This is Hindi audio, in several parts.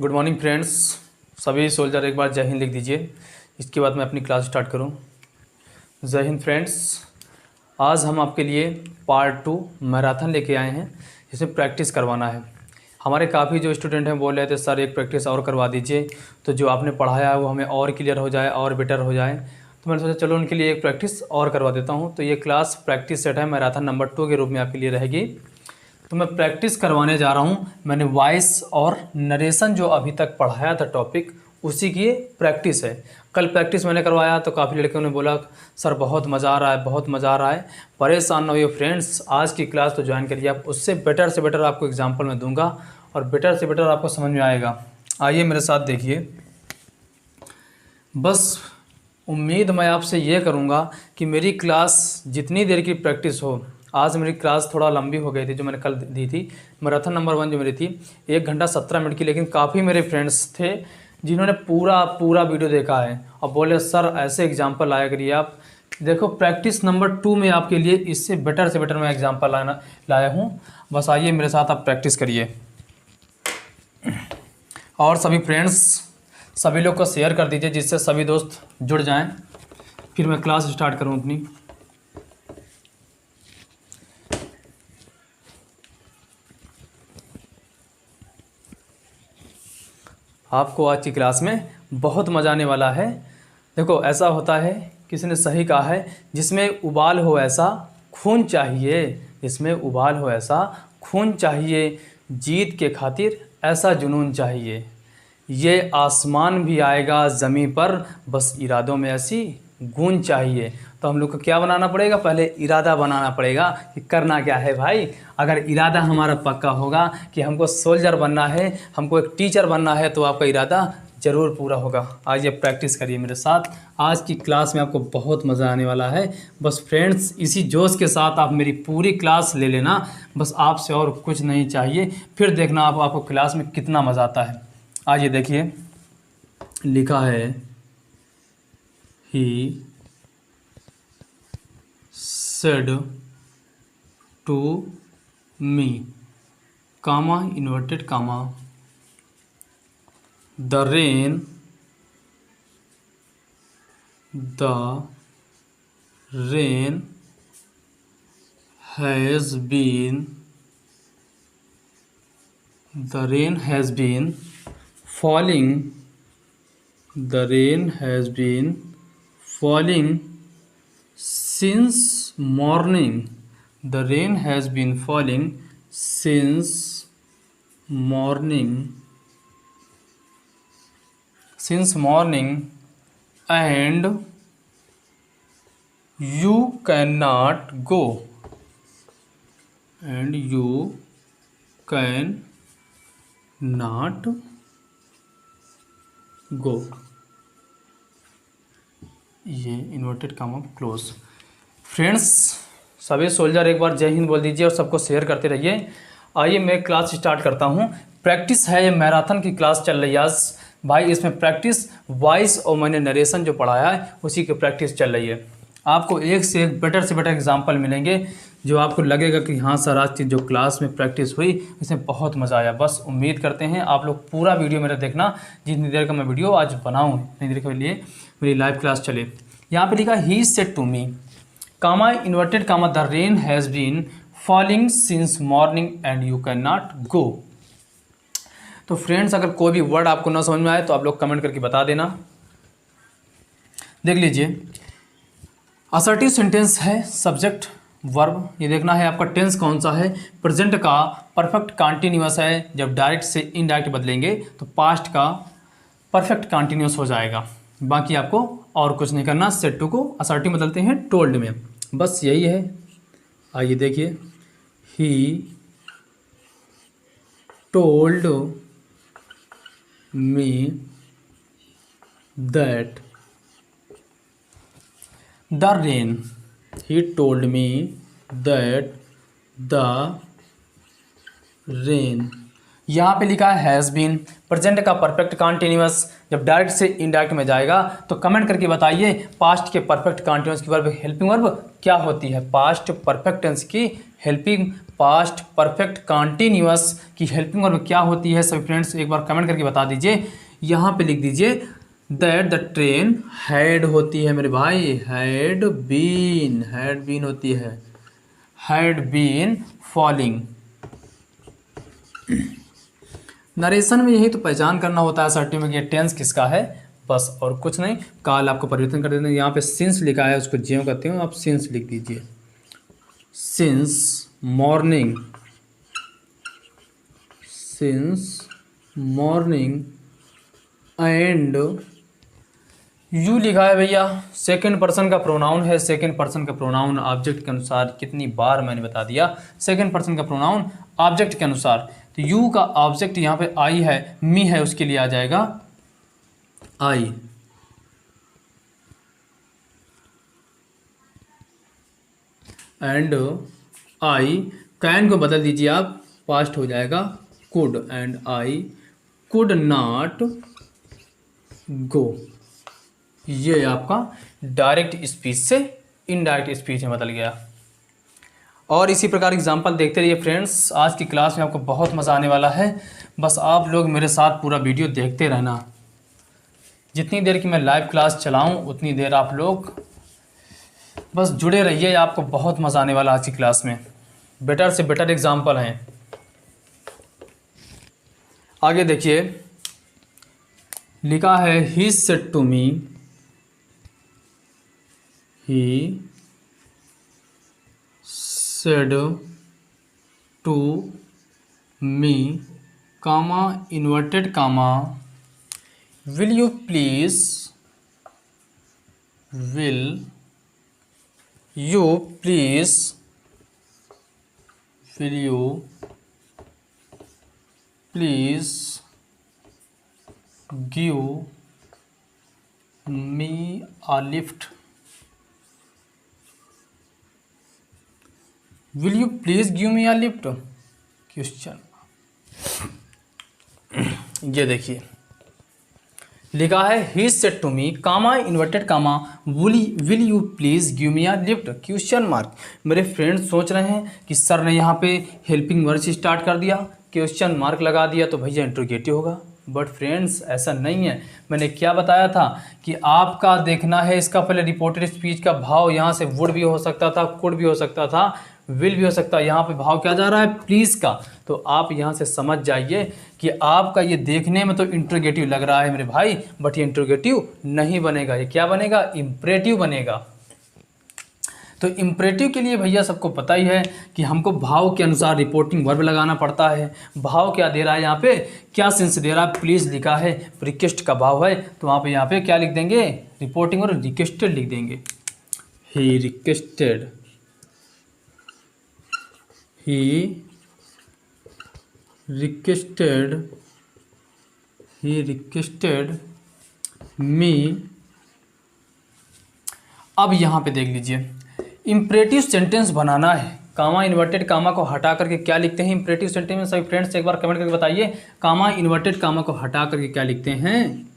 Good morning friends. सभी सोल्जर एक बार जय हिंद लिख दीजिए। इसके बाद मैं अपनी क्लास स्टार्ट करूं। जय हिंद फ्रेंड्स। आज हम आपके लिए पार्ट 2 मैराथन लेके आए हैं, जिसमें प्रैक्टिस करवाना है। हमारे काफ़ी जो स्टूडेंट हैं बोल रहे थे सर एक प्रैक्टिस और करवा दीजिए, तो जो आपने पढ़ाया है वो हमें और क्लियर हो जाए और बेटर हो जाए। तो मैंने सोचा चलो उनके लिए एक प्रैक्टिस और करवा देता हूँ। तो ये क्लास प्रैक्टिस सेट है, मैराथन नंबर 2 के रूप में आपके लिए रहेगी। तो मैं प्रैक्टिस करवाने जा रहा हूँ। मैंने वॉइस और नरेशन जो अभी तक पढ़ाया था टॉपिक, उसी की प्रैक्टिस है। कल प्रैक्टिस मैंने करवाया तो काफ़ी लड़कियों ने बोला सर बहुत मज़ा आ रहा है, बहुत मज़ा आ रहा है। परेशान ना होइए फ्रेंड्स, आज की क्लास तो ज्वाइन करिए आप। उससे बेटर से बेटर आपको एग्जाम्पल मैं दूंगा और बेटर से बेटर आपको समझ में आएगा। आइए मेरे साथ देखिए। बस उम्मीद मैं आपसे ये करूँगा कि मेरी क्लास जितनी देर की प्रैक्टिस हो। आज मेरी क्लास थोड़ा लंबी हो गई थी जो मैंने कल दी थी। मैराथन नंबर 1 जो मेरी थी 1 घंटा 17 मिनट की, लेकिन काफ़ी मेरे फ्रेंड्स थे जिन्होंने पूरा वीडियो देखा है और बोले सर ऐसे एग्जाम्पल लाया करिए आप। देखो प्रैक्टिस नंबर 2 में आपके लिए इससे बेटर से बेटर मैं एग्जाम्पल लाया हूँ। बस आइए मेरे साथ आप प्रैक्टिस करिए। और सभी फ्रेंड्स सभी लोग को शेयर कर दीजिए जिससे सभी दोस्त जुड़ जाएं। फिर मैं क्लास स्टार्ट करूं अपनी। आपको आज की क्लास में बहुत मज़ा आने वाला है। देखो ऐसा होता है, किसी ने सही कहा है, जिसमें उबाल हो ऐसा खून चाहिए, जिसमें उबाल हो ऐसा खून चाहिए, जीत के खातिर ऐसा जुनून चाहिए। ये आसमान भी आएगा ज़मीं पर, बस इरादों में ऐसी गूंज चाहिए। तो हम लोग को क्या बनाना पड़ेगा? पहले इरादा बनाना पड़ेगा कि करना क्या है भाई। अगर इरादा हमारा पक्का होगा कि हमको सोल्जर बनना है, हमको एक टीचर बनना है, तो आपका इरादा ज़रूर पूरा होगा। आज ये प्रैक्टिस करिए मेरे साथ। आज की क्लास में आपको बहुत मज़ा आने वाला है। बस फ्रेंड्स इसी जोश के साथ आप मेरी पूरी क्लास ले लेना। बस आपसे और कुछ नहीं चाहिए, फिर देखना आपको क्लास में कितना मज़ा आता है। आज ये देखिए लिखा है ही said to me, comma inverted comma, the rain has been falling. The rain has been falling since morning. The rain has been falling since morning. And you cannot go. And you cannot go. ये इन्वर्टेड कामा क्लोज। फ्रेंड्स सभी सोल्जर एक बार जय हिंद बोल दीजिए और सबको शेयर करते रहिए। आइए मैं क्लास स्टार्ट करता हूँ। प्रैक्टिस है, ये मैराथन की क्लास चल रही है आज भाई। इसमें प्रैक्टिस वॉइस और मैंने नरेशन जो पढ़ाया है उसी की प्रैक्टिस चल रही है। आपको एक से एक बेटर से बेटर एग्जाम्पल मिलेंगे जो आपको लगेगा कि हाँ सर आज की जो क्लास में प्रैक्टिस हुई इसमें बहुत मज़ा आया। बस उम्मीद करते हैं आप लोग पूरा वीडियो मेरा देखना। जितनी देर का मैं वीडियो आज बनाऊँ इतनी देर के लिए मेरी लाइव क्लास चले। यहाँ पे लिखा he said to me, comma inverted comma, the rain has been falling since morning and you can not go. तो फ्रेंड्स अगर कोई भी वर्ड आपको ना समझ में आए तो आप लोग कमेंट करके बता देना। देख लीजिए असर्टिव सेंटेंस है, सब्जेक्ट वर्ब, ये देखना है आपका टेंस कौन सा है। प्रेजेंट का परफेक्ट कंटिन्यूअस है, जब डायरेक्ट से इनडायरेक्ट बदलेंगे तो पास्ट का परफेक्ट कंटिन्यूअस हो जाएगा। बाकी आपको और कुछ नहीं करना। सेड टू को असर्टिव बदलते हैं टोल्ड में, बस यही है। आइए देखिए, ही told me that the rain. He told me that the rain. यहाँ पे लिखा है हैज़ बीन, प्रेजेंट का परफेक्ट कॉन्टिन्यूअस जब डायरेक्ट से इनडायरेक्ट में जाएगा तो कमेंट करके बताइए पास्ट के परफेक्ट कॉन्टिन्यूअस की वर्ब हेल्पिंग वर्ब क्या होती है। पास्ट परफेक्ट टेंस की हेल्पिंग, पास्ट परफेक्ट कॉन्टिन्यूअस की हेल्पिंग वर्ब क्या होती है सभी फ्रेंड्स, एक बार कमेंट करके बता दीजिए। यहाँ पे लिख दीजिए दैट द ट्रेन हैड होती है मेरे भाई, हैड बीन होती है, हैड बीन फॉलिंग। नरेशन में यही तो पहचान करना होता है सर्टी में कि टेंस किसका है, बस और कुछ नहीं। काल आपको परिवर्तन कर देते हैं, यहाँ पे सिंस लिखा है उसको ज्यों करते हो आप सिंस लिख दीजिए। Since morning, since morning and you लिखा है भैया, सेकंड पर्सन का प्रोनाउन है। सेकंड पर्सन का प्रोनाउन ऑब्जेक्ट के अनुसार, कितनी बार मैंने बता दिया, सेकंड पर्सन का प्रोनाउन ऑब्जेक्ट के अनुसार। तो यू का ऑब्जेक्ट यहाँ पे आई है, मी है, उसके लिए आ जाएगा आई। एंड आई, कैन को बदल दीजिए आप, पास्ट हो जाएगा could, and I could not go. ये आपका डायरेक्ट स्पीच से इनडायरेक्ट स्पीच में बदल गया। और इसी प्रकार एग्जाम्पल देखते रहिए फ्रेंड्स। आज की क्लास में आपको बहुत मज़ा आने वाला है, बस आप लोग मेरे साथ पूरा वीडियो देखते रहना। जितनी देर की मैं लाइव क्लास चलाऊं उतनी देर आप लोग बस जुड़े रहिए, आपको बहुत मज़ा आने वाला आज की क्लास में। बेटर से बेटर एग्जाम्पल हैं। आगे देखिए, लिखा है he said to me, he said to me, comma, inverted comma, will you please give me a lift? Will you please give me a lift? Question. ये देखिए लिखा है he said to me, comma inverted comma, will you please give me a lift, question mark. मेरे फ्रेंड्स सोच रहे हैं कि सर ने यहाँ पे हेल्पिंग वर्ब से स्टार्ट कर दिया, क्वेश्चन मार्क लगा दिया तो भैया इंट्रोगेटिव होगा। बट फ्रेंड्स ऐसा नहीं है। मैंने क्या बताया था कि आपका देखना है इसका पहले रिपोर्टेड स्पीच का भाव, यहाँ से वुड भी हो सकता था, कुड भी हो सकता था, विल भी हो सकता है। यहाँ पे भाव क्या जा रहा है, प्लीज़ का। तो आप यहाँ से समझ जाइए कि आपका ये देखने में तो इंट्रोगेटिव लग रहा है मेरे भाई, बट ये इंट्रोगेटिव नहीं बनेगा। ये क्या बनेगा, इम्परेटिव बनेगा। तो इम्परेटिव के लिए भैया सबको पता ही है कि हमको भाव के अनुसार रिपोर्टिंग वर्ब लगाना पड़ता है। भाव क्या दे रहा है यहाँ पे, क्या सेंस दे रहा है, प्लीज़ लिखा है, रिक्वेस्ट का भाव है, तो वहाँ पे यहाँ पे क्या लिख देंगे, रिपोर्टिंग वर्ब रिक्वेस्टेड लिख देंगे। ही रिक्वेस्टेड, ही रिक्वेस्टेड मी। अब यहाँ पे देख लीजिए, इम्परेटिव सेंटेंस बनाना है। कामा इन्वर्टेड कामा को हटा करके क्या लिखते हैं इम्परेटिव सेंटेंस में, सभी फ्रेंड्स एक बार कमेंट करके बताइए। कामा इन्वर्टेड कामा को हटा करके क्या लिखते हैं,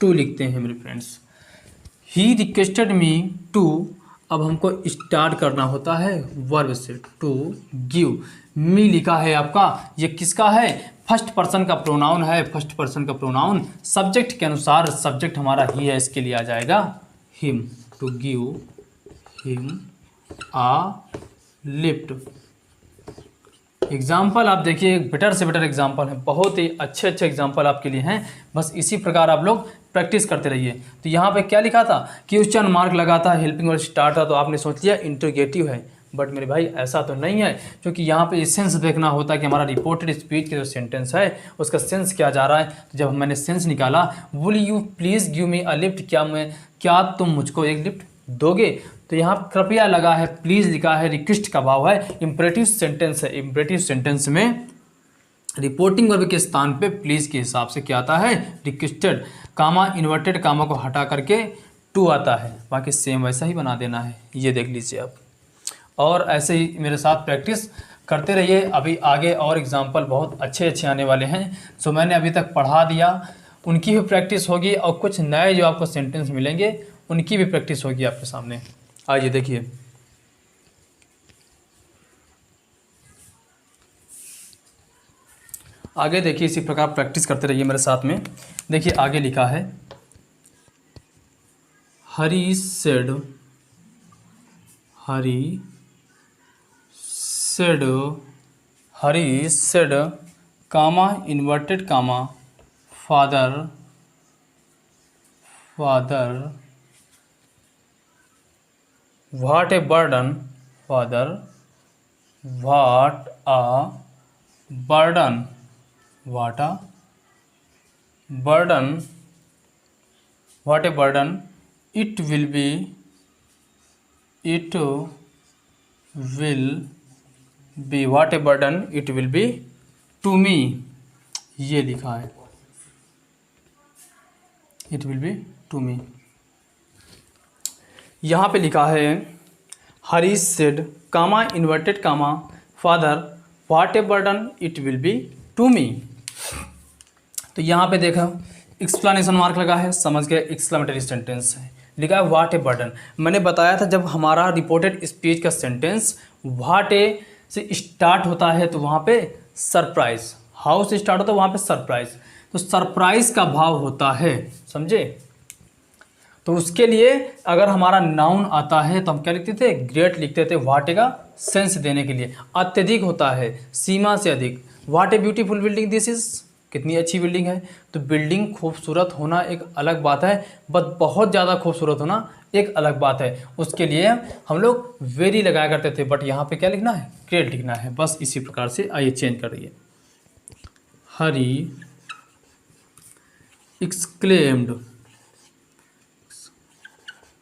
टू लिखते हैं मेरे friends. He requested me to, अब हमको स्टार्ट करना होता है वर्ब से, टू गिव। मी लिखा है आपका, ये किसका है, फर्स्ट पर्सन का प्रोनाउन है। फर्स्ट पर्सन का प्रोनाउन सब्जेक्ट के अनुसार, सब्जेक्ट हमारा ही है, इसके लिए आ जाएगा him, to give him a lift. Example आप देखिए, बेटर से बेटर एग्जाम्पल है, बहुत ही अच्छे अच्छे एग्जाम्पल आपके लिए हैं। बस इसी प्रकार आप लोग प्रैक्टिस करते रहिए। तो यहाँ पे क्या लिखा था, क्वेश्चन मार्क लगा था, हेल्पिंग वर्ब स्टार्ट था, तो आपने सोच लिया इंट्रोगेटिव है। बट मेरे भाई ऐसा तो नहीं है, क्योंकि यहाँ पे सेंस देखना होता है कि हमारा रिपोर्टेड स्पीच का जो सेंटेंस है उसका सेंस क्या जा रहा है। तो जब मैंने सेंस निकाला, will you please give me a lift, क्या तुम मुझको एक लिफ्ट दोगे, तो यहाँ कृपया लगा है, प्लीज़ लिखा है, रिक्वेस्ट का भाव है, इम्परेटिव सेंटेंस है। इम्परेटिव सेंटेंस में रिपोर्टिंग वर्ब के स्थान पे प्लीज़ के हिसाब से क्या आता है, रिक्वेस्टेड। कामा इन्वर्टेड कामा को हटा करके टू आता है, बाकी सेम वैसा ही बना देना है। ये देख लीजिए आप, और ऐसे ही मेरे साथ प्रैक्टिस करते रहिए। अभी आगे और एग्जाम्पल बहुत अच्छे अच्छे आने वाले हैं, जो मैंने अभी तक पढ़ा दिया उनकी भी प्रैक्टिस होगी, और कुछ नए जो आपको सेंटेंस मिलेंगे उनकी भी प्रैक्टिस होगी आपके सामने। आइए देखिए, आगे देखिए, इसी प्रकार प्रैक्टिस करते रहिए मेरे साथ में। देखिए आगे लिखा है, Hari said, Hari said, Hari said, comma inverted comma, father, father, what a burden, father, what a burden, what a burden, what a burden it will be, it will be, what a burden it will be to me, ये लिखा है, it will be to me। यहाँ पे लिखा है Hari said, comma inverted comma, father, what a burden it will be to me। तो यहाँ पे देखो एक्सप्लेनेशन मार्क लगा है, समझ गए, एक्सक्लेमेटरी सेंटेंस है, लिखा है व्हाट ए बर्डन। मैंने बताया था जब हमारा रिपोर्टेड स्पीच का सेंटेंस व्हाट ए से स्टार्ट होता है तो वहाँ पे सरप्राइज, हाउ से स्टार्ट होता है वहाँ पे सरप्राइज, तो सरप्राइज का भाव होता है, समझे। तो उसके लिए अगर हमारा नाउन आता है तो हम क्या लिखते थे, ग्रेट लिखते थे, व्हाट ए का सेंस देने के लिए। अत्यधिक होता है, सीमा से अधिक, what a beautiful building this is, कितनी अच्छी बिल्डिंग है। तो बिल्डिंग खूबसूरत होना एक अलग बात है, बट बहुत ज़्यादा खूबसूरत होना एक अलग बात है। उसके लिए हम लोग वेरी लगाया करते थे, बट यहाँ पे क्या लिखना है, ग्रेट लिखना है, बस इसी प्रकार से। आइए चेंज कर रही है, हरी एक्सक्लेम्ड,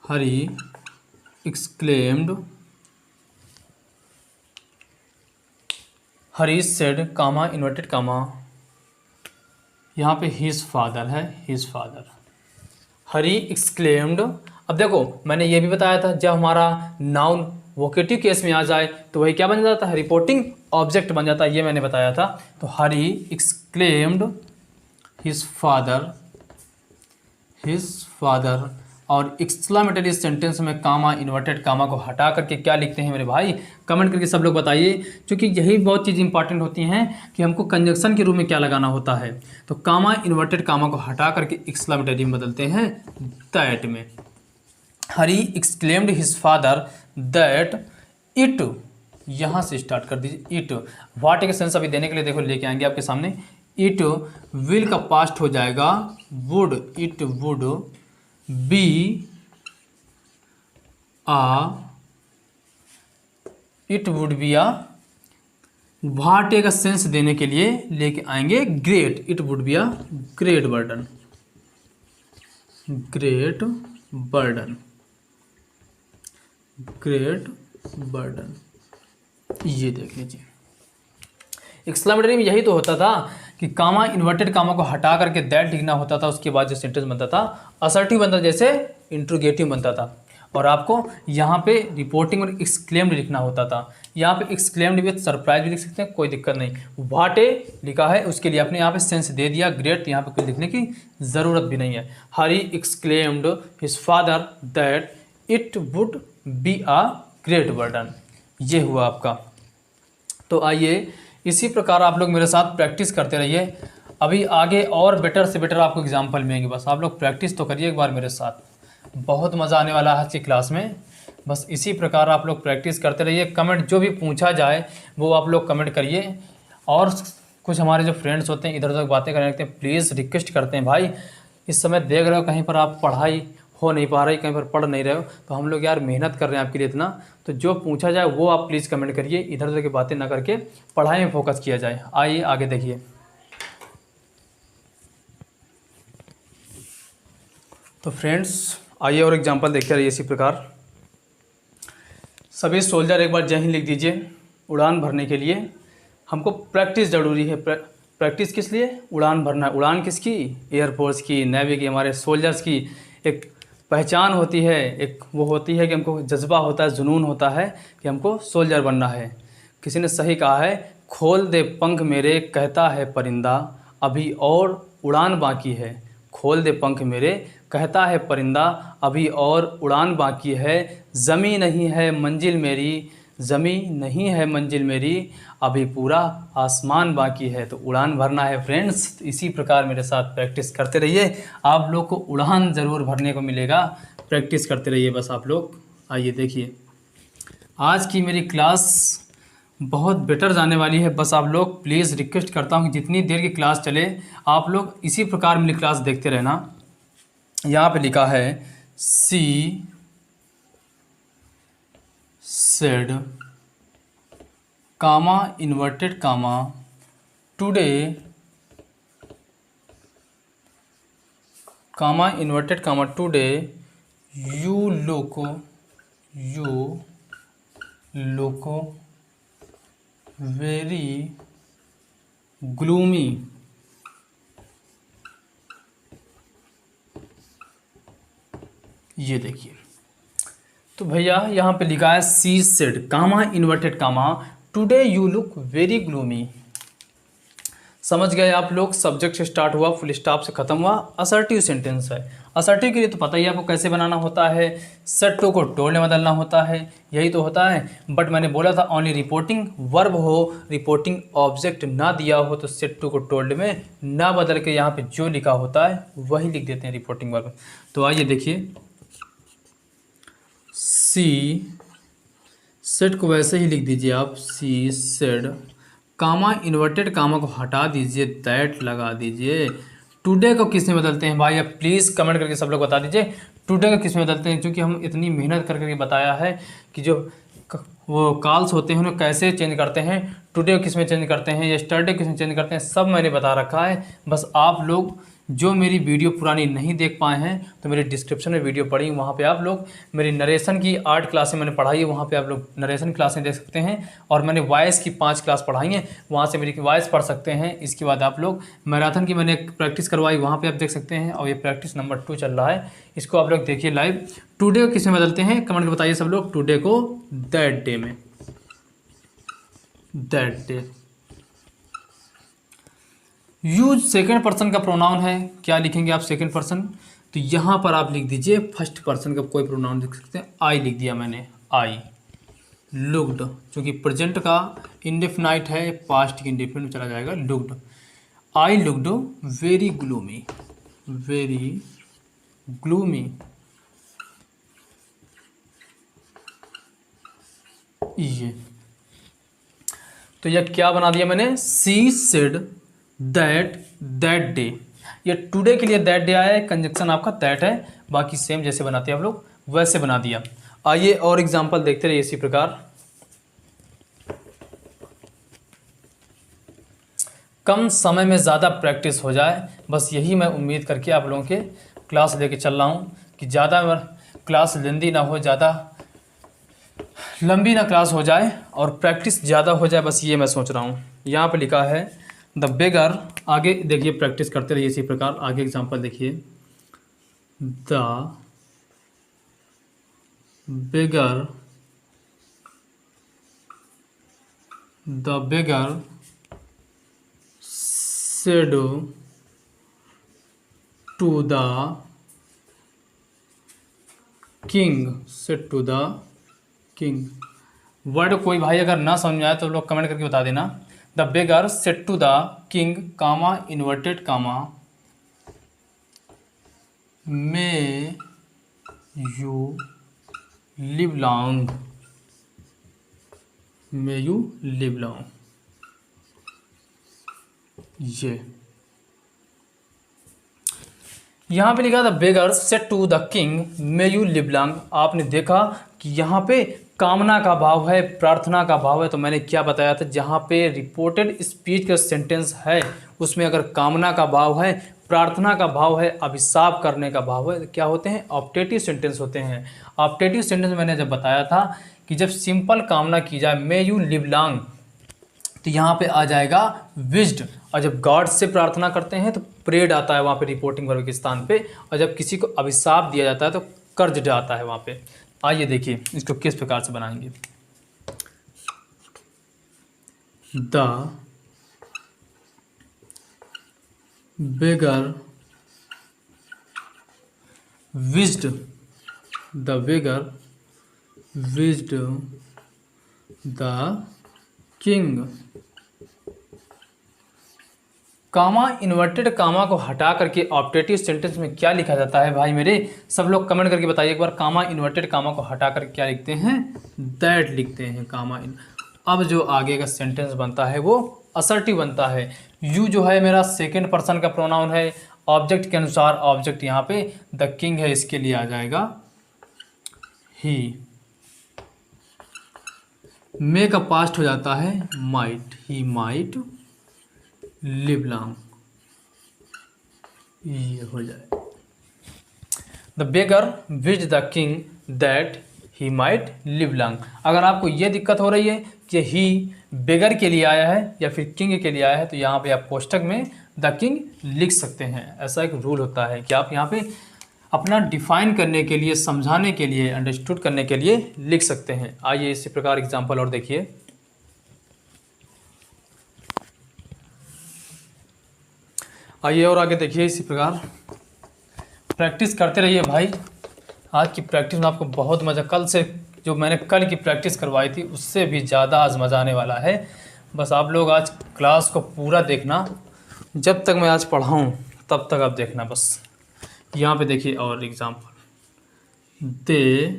हरी एक्सक्लेम्ड, हरी सेड, कामा इन्वर्टेड कामा, यहाँ पे हिज फादर है, हिज फादर, हरी एक्सक्लेम्ड। अब देखो मैंने ये भी बताया था जब हमारा नाउन वोकेटिव केस में आ जाए तो वही क्या बन जाता है, रिपोर्टिंग ऑब्जेक्ट बन जाता है, ये मैंने बताया था। तो Hari exclaimed his father, his father, और एक्सक्लेमेटरी सेंटेंस में कामा इन्वर्टेड कामा को हटा करके क्या लिखते हैं मेरे भाई, कमेंट करके सब लोग बताइए, क्योंकि यही बहुत चीज़ इंपॉर्टेंट होती हैं कि हमको कंजक्शन के रूप में क्या लगाना होता है। तो कामा इन्वर्टेड कामा को हटा करके एक्सक्लेमेटरी में बदलते हैं दैट में। Hari exclaimed his father that it, यहाँ से स्टार्ट कर दीजिए, इट, व्हाट के सेंस अभी देने के लिए देखो लेके आएंगे आपके सामने। इट विल का पास्ट हो जाएगा would, it would be a, it would be a, what का सेंस देने के लिए लेके आएंगे great, it would be a great burden, great burden, great burden, ये देख लीजिए। एक्सक्लेमेटरी में यही तो होता था कि कामा इन्वर्टेड कामा को हटा करके दैट लिखना होता था, उसके बाद जो सेंटेंस बनता था असर्टिव बनता था, जैसे इंट्रोगेटिव बनता था, और आपको यहाँ पे रिपोर्टिंग और एक्सक्लेम्ड लिखना होता था। यहाँ पे एक्सक्लेम्ड विद सरप्राइज भी लिख सकते हैं, कोई दिक्कत नहीं। व्हाट ए लिखा है उसके लिए आपने यहाँ पे सेंस दे दिया ग्रेट, यहाँ पे कुछ लिखने की ज़रूरत भी नहीं है। Hari exclaimed his father that it would be a great burden, ये हुआ आपका। तो आइए इसी प्रकार आप लोग मेरे साथ प्रैक्टिस करते रहिए। अभी आगे और बेटर से बेटर आपको एग्जाम्पल मिलेंगे, बस आप लोग प्रैक्टिस तो करिए एक बार मेरे साथ, बहुत मज़ा आने वाला है आज की क्लास में। बस इसी प्रकार आप लोग प्रैक्टिस करते रहिए। कमेंट जो भी पूछा जाए वो आप लोग कमेंट करिए, और कुछ हमारे जो फ्रेंड्स होते हैं इधर उधर बातें करने लगते हैं, प्लीज़ रिक्वेस्ट करते हैं भाई, इस समय देख रहे हो कहीं पर आप पढ़ाई हो नहीं पा रही, कहीं पर पढ़ नहीं रहे हो, तो हम लोग यार मेहनत कर रहे हैं आपके लिए इतना, तो जो पूछा जाए वो आप प्लीज़ कमेंट करिए, इधर उधर की बातें ना करके पढ़ाई में फोकस किया जाए। आइए आगे देखिए। तो फ्रेंड्स आइए और एग्जांपल देखते रहिए इसी प्रकार। सभी सोल्जर एक बार जय हिंद लिख दीजिए। उड़ान भरने के लिए हमको प्रैक्टिस ज़रूरी है। प्रैक्टिस किस लिए? उड़ान भरना। उड़ान किसकी? एयरफोर्स की, नेवी की, हमारे सोल्जर्स की एक पहचान होती है, एक वो होती है कि हमको जज्बा होता है, जुनून होता है कि हमको सोल्जर बनना है। किसी ने सही कहा है, खोल दे पंख मेरे कहता है परिंदा, अभी और उड़ान बाकी है। खोल दे पंख मेरे कहता है परिंदा, अभी और उड़ान बाकी है। ज़मी नहीं है मंजिल मेरी, ज़मी नहीं है मंजिल मेरी, अभी पूरा आसमान बाकी है। तो उड़ान भरना है फ्रेंड्स। तो इसी प्रकार मेरे साथ प्रैक्टिस करते रहिए, आप लोग को उड़ान ज़रूर भरने को मिलेगा। प्रैक्टिस करते रहिए बस आप लोग। आइए देखिए, आज की मेरी क्लास बहुत बेटर जाने वाली है। बस आप लोग प्लीज़ रिक्वेस्ट करता हूँ कि जितनी देर की क्लास चले आप लोग इसी प्रकार मेरी क्लास देखते रहना। यहाँ पे लिखा है she said comma inverted comma today comma inverted comma today you look very gloomy. ये देखिए, तो भैया यहाँ पे लिखा है she said comma inverted comma today you look very gloomy. समझ गए आप लोग, सब्जेक्ट से स्टार्ट हुआ, फुल स्टॉप से खत्म हुआ, असर्टिव सेंटेंस है। असर्टिव के लिए तो पता ही आपको कैसे बनाना होता है, सेड टू को टोल्ड में बदलना होता है, यही तो होता है। बट मैंने बोला था ओनली रिपोर्टिंग वर्ब हो, रिपोर्टिंग ऑब्जेक्ट ना दिया हो तो सेड टू को टोल्ड में ना बदल के यहाँ पे जो लिखा होता है वही लिख देते हैं रिपोर्टिंग वर्ब। तो आइए देखिए, सी सेड को वैसे ही लिख दीजिए आप, सी सेड कामा इन्वर्टेड कामा को हटा दीजिए, दैट लगा दीजिए। टुडे को किस में बदलते हैं भाई, आप प्लीज़ कमेंट करके सब लोग बता दीजिए टुडे को किस में बदलते हैं। क्योंकि हम इतनी मेहनत कर करके बताया है कि जो वो कॉल्स होते हैं उन्हें कैसे चेंज करते हैं, टुडे को किस में चेंज करते हैं, यस्टरडे किस में चेंज करते हैं, सब मैंने बता रखा है। बस आप लोग जो मेरी वीडियो पुरानी नहीं देख पाए हैं तो मेरे डिस्क्रिप्शन में वीडियो पड़ी, वहाँ पे आप लोग मेरी नरेशन की 8 क्लासें मैंने पढ़ाई है, वहाँ पे आप लोग नरेशन क्लासें देख सकते हैं। और मैंने वॉइस की 5 क्लास पढ़ाई हैं, वहाँ से मेरी वॉइस पढ़ सकते हैं। इसके बाद आप लोग मैराथन की मैंने एक प्रैक्टिस करवाई, वहाँ पर आप देख सकते हैं। और ये प्रैक्टिस नंबर 2 चल रहा है, इसको आप लोग देखिए लाइव। टुडे को किस में बदलते हैं कमेंट में बताइए सब लोग। टुडे को दैट डे में, that day. Use second person का प्रोनाउन है, क्या लिखेंगे आप सेकंड पर्सन, तो यहाँ पर आप लिख दीजिए फर्स्ट पर्सन का कोई प्रोनाउन लिख सकते हैं। आई लिख दिया मैंने, आई लुक्ड, क्योंकि प्रेजेंट का इंडेफिनाइट है, पास्ट की इंडेफिनिट में चला जाएगा, looked. I looked very gloomy, very gloomy. ये तो यह क्या बना दिया मैंने, सी सेड दैट डे। ये टुडे के लिए दैट डे आया है, कंजक्शन आपका दैट है, बाकी सेम जैसे बनाते हैं आप लोग वैसे बना दिया। आइए और एग्जांपल देखते रहिए इसी प्रकार। कम समय में ज़्यादा प्रैक्टिस हो जाए, बस यही मैं उम्मीद करके आप लोगों के क्लास लेके चल रहा हूँ कि ज़्यादा क्लास लेंदी ना हो, ज़्यादा लंबी ना क्लास हो जाए और प्रैक्टिस ज़्यादा हो जाए, बस ये मैं सोच रहा हूँ। यहाँ पे लिखा है द बेगर, आगे देखिए प्रैक्टिस करते रहिए इसी प्रकार। आगे एग्जांपल देखिए, the beggar said to the king. Word कोई भाई अगर ना समझ आए तो लोग कमेंट करके बता देना। The beggar said to the king comma inverted comma may you live long, may you live long. ये यहाँ पे लिखा the beggar said to the king may you live long. आपने देखा कि यहाँ पे कामना का भाव है, प्रार्थना का भाव है। तो मैंने क्या बताया था, जहाँ पे रिपोर्टेड स्पीच का सेंटेंस है उसमें अगर कामना का भाव है, प्रार्थना का भाव है, अभिशाप करने का भाव है, क्या होते हैं, ऑप्टेटिव सेंटेंस होते हैं। ऑप्टेटिव सेंटेंस मैंने जब बताया था कि जब सिंपल कामना की जाए मे यू लिव लॉन्ग, तो यहाँ पे आ जाएगा विश्ड। और जब गॉड से प्रार्थना करते हैं तो प्रेड आता है वहाँ पे रिपोर्टिंग वर्ब के स्थान पे। और जब किसी को अभिशाप दिया जाता है तो कर्ज आता है वहाँ पे। आइए देखिए इसको किस प्रकार से बनाएंगे। The beggar wished the king। कामा, इन्वर्टेड कामा को हटा करके ऑप्टेटिव सेंटेंस में क्या लिखा जाता है भाई मेरे? सब लोग कमेंट करके बताइए एक बार। कामा, इन्वर्टेड कामा को हटा करके क्या लिखते हैं? दैट लिखते हैं कामा। अब जो आगे का सेंटेंस बनता है वो असर्टिव बनता है। यू जो है मेरा सेकंड पर्सन का प्रोनाउन है। ऑब्जेक्ट के अनुसार ऑब्जेक्ट यहाँ पे द किंग है, इसके लिए आ जाएगा ही। मे का पास्ट हो जाता है might, he might live long, ये हो जाए। The beggar which the king that he might live long. अगर आपको ये दिक्कत हो रही है कि ही बेगर के लिए आया है या फिर किंग के लिए आया है, तो यहाँ पे आप कोष्टक में द किंग लिख सकते हैं। ऐसा एक रूल होता है कि आप यहाँ पे अपना डिफाइन करने के लिए, समझाने के लिए, अंडरस्टूड करने के लिए लिख सकते हैं। आइए इसी प्रकार एग्जाम्पल और देखिए। आइए और आगे देखिए इसी प्रकार। प्रैक्टिस करते रहिए भाई। आज की प्रैक्टिस में आपको बहुत मज़ा, कल से जो मैंने कल की प्रैक्टिस करवाई थी उससे भी ज़्यादा आज मज़ा आने वाला है। बस आप लोग आज क्लास को पूरा देखना, जब तक मैं आज पढ़ाऊँ तब तक आप देखना बस। यहाँ पे देखिए और example. They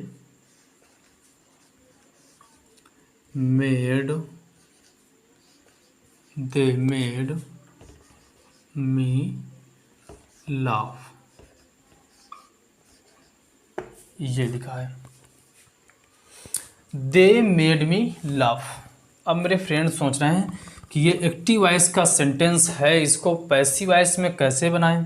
made me laugh, ये लिखा है दे मेड मी लाफ। अब मेरे फ्रेंड सोच रहे हैं कि ये एक्टिव वॉइस का सेंटेंस है, इसको पैसिव वॉइस में कैसे बनाएं?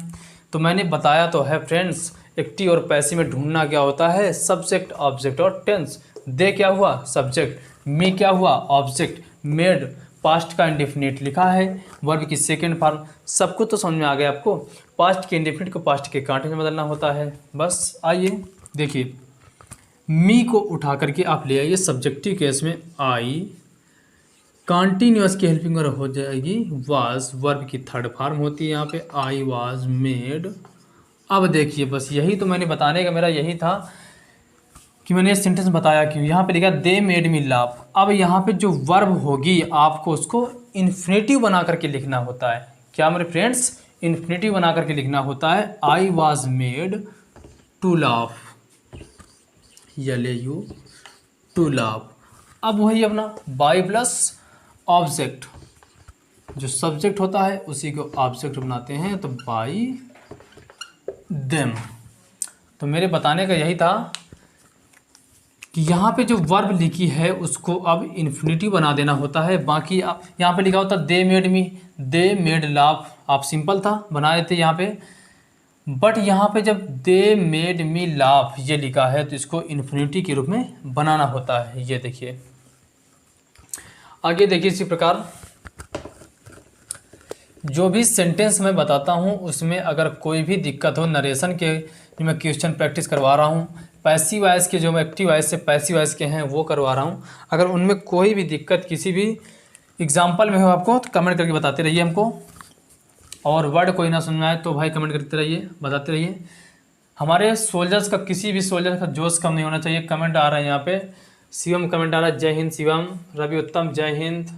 तो मैंने बताया तो है फ्रेंड्स, एक्टिव और पैसिव में ढूंढना क्या होता है? सब्जेक्ट, ऑब्जेक्ट और टेंस। दे क्या हुआ? सब्जेक्ट। मी क्या हुआ? ऑब्जेक्ट। मेड पास्ट का इंडेफिनिट लिखा है, वर्ब की सेकेंड फॉर्म। सब कुछ तो समझ में आ गया आपको। पास्ट के इंडेफिनिट को पास्ट के कांटे में बदलना होता है बस। आइए देखिए, मी को उठा करके आप ले आइए सब्जेक्टिव केस में। आई कॉन्टीन्यूअस की हेल्पिंग वर्ब हो जाएगी वाज, वर्ब की थर्ड फॉर्म होती है यहाँ पे। आई वाज मेड। अब देखिए बस यही तो मैंने बताने का मेरा यही था कि मैंने सेंटेंस बताया क्यों। यहाँ पे लिखा दे मेड मी लाफ। अब यहाँ पे जो वर्ब होगी आपको उसको इन्फिनेटिव बना करके लिखना होता है। क्या मेरे फ्रेंड्स? इन्फिनेटिव बना करके लिखना होता है। I was made to laugh, LAU to laugh. अब वही अपना बाई प्लस ऑब्जेक्ट, जो सब्जेक्ट होता है उसी को ऑब्जेक्ट बनाते हैं, तो बाई देम। तो मेरे बताने का यही था कि यहाँ पे जो वर्ब लिखी है उसको अब इन्फिनिटिव बना देना होता है। बाकी यहाँ पे लिखा होता they made me, they made laugh, आप सिंपल था बना देते यहाँ पे। बट यहाँ पे जब दे मेड मी लाफ ये लिखा है तो इसको इन्फिनिटी के रूप में बनाना होता है। ये देखिए आगे देखिए इसी प्रकार। जो भी सेंटेंस मैं बताता हूँ उसमें अगर कोई भी दिक्कत हो, नरेशन के जो मैं क्वेश्चन प्रैक्टिस करवा रहा हूँ, पैसिव वॉइस के जो मैं एक्टिव वॉइस से पैसिव वॉइस के हैं वो करवा रहा हूँ, अगर उनमें कोई भी दिक्कत किसी भी एग्जाम्पल में हो आपको तो कमेंट करके बताते रहिए हमको। और वर्ड कोई ना समझ में आए तो भाई कमेंट करते रहिए, बताते रहिए। हमारे सोल्जर्स का, किसी भी सोल्जर का जोश कम नहीं होना चाहिए। कमेंट आ रहा है यहाँ पे, शिवम कमेंट आ रहा है, जय हिंद शिवम। रवि उत्तम जय हिंद।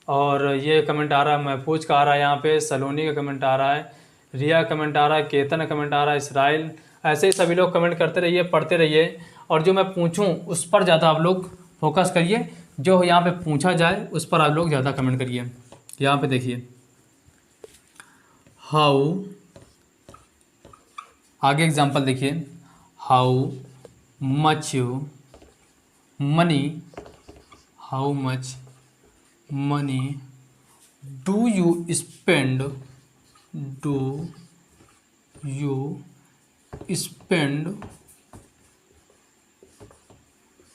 और ये कमेंट आ रहा है महफूज का आ रहा है यहाँ पे, सलोनी का कमेंट आ रहा है, रिया कमेंट आ रहा है, केतन कमेंट आ रहा है, इसराइल। ऐसे ही सभी लोग कमेंट करते रहिए, पढ़ते रहिए। और जो मैं पूछूं उस पर ज़्यादा आप लोग फोकस करिए, जो यहाँ पे पूछा जाए उस पर आप लोग ज़्यादा कमेंट करिए। यहाँ पे देखिए हाउ, आगे एग्जांपल देखिए, how much money, how much money do you spend, do you spend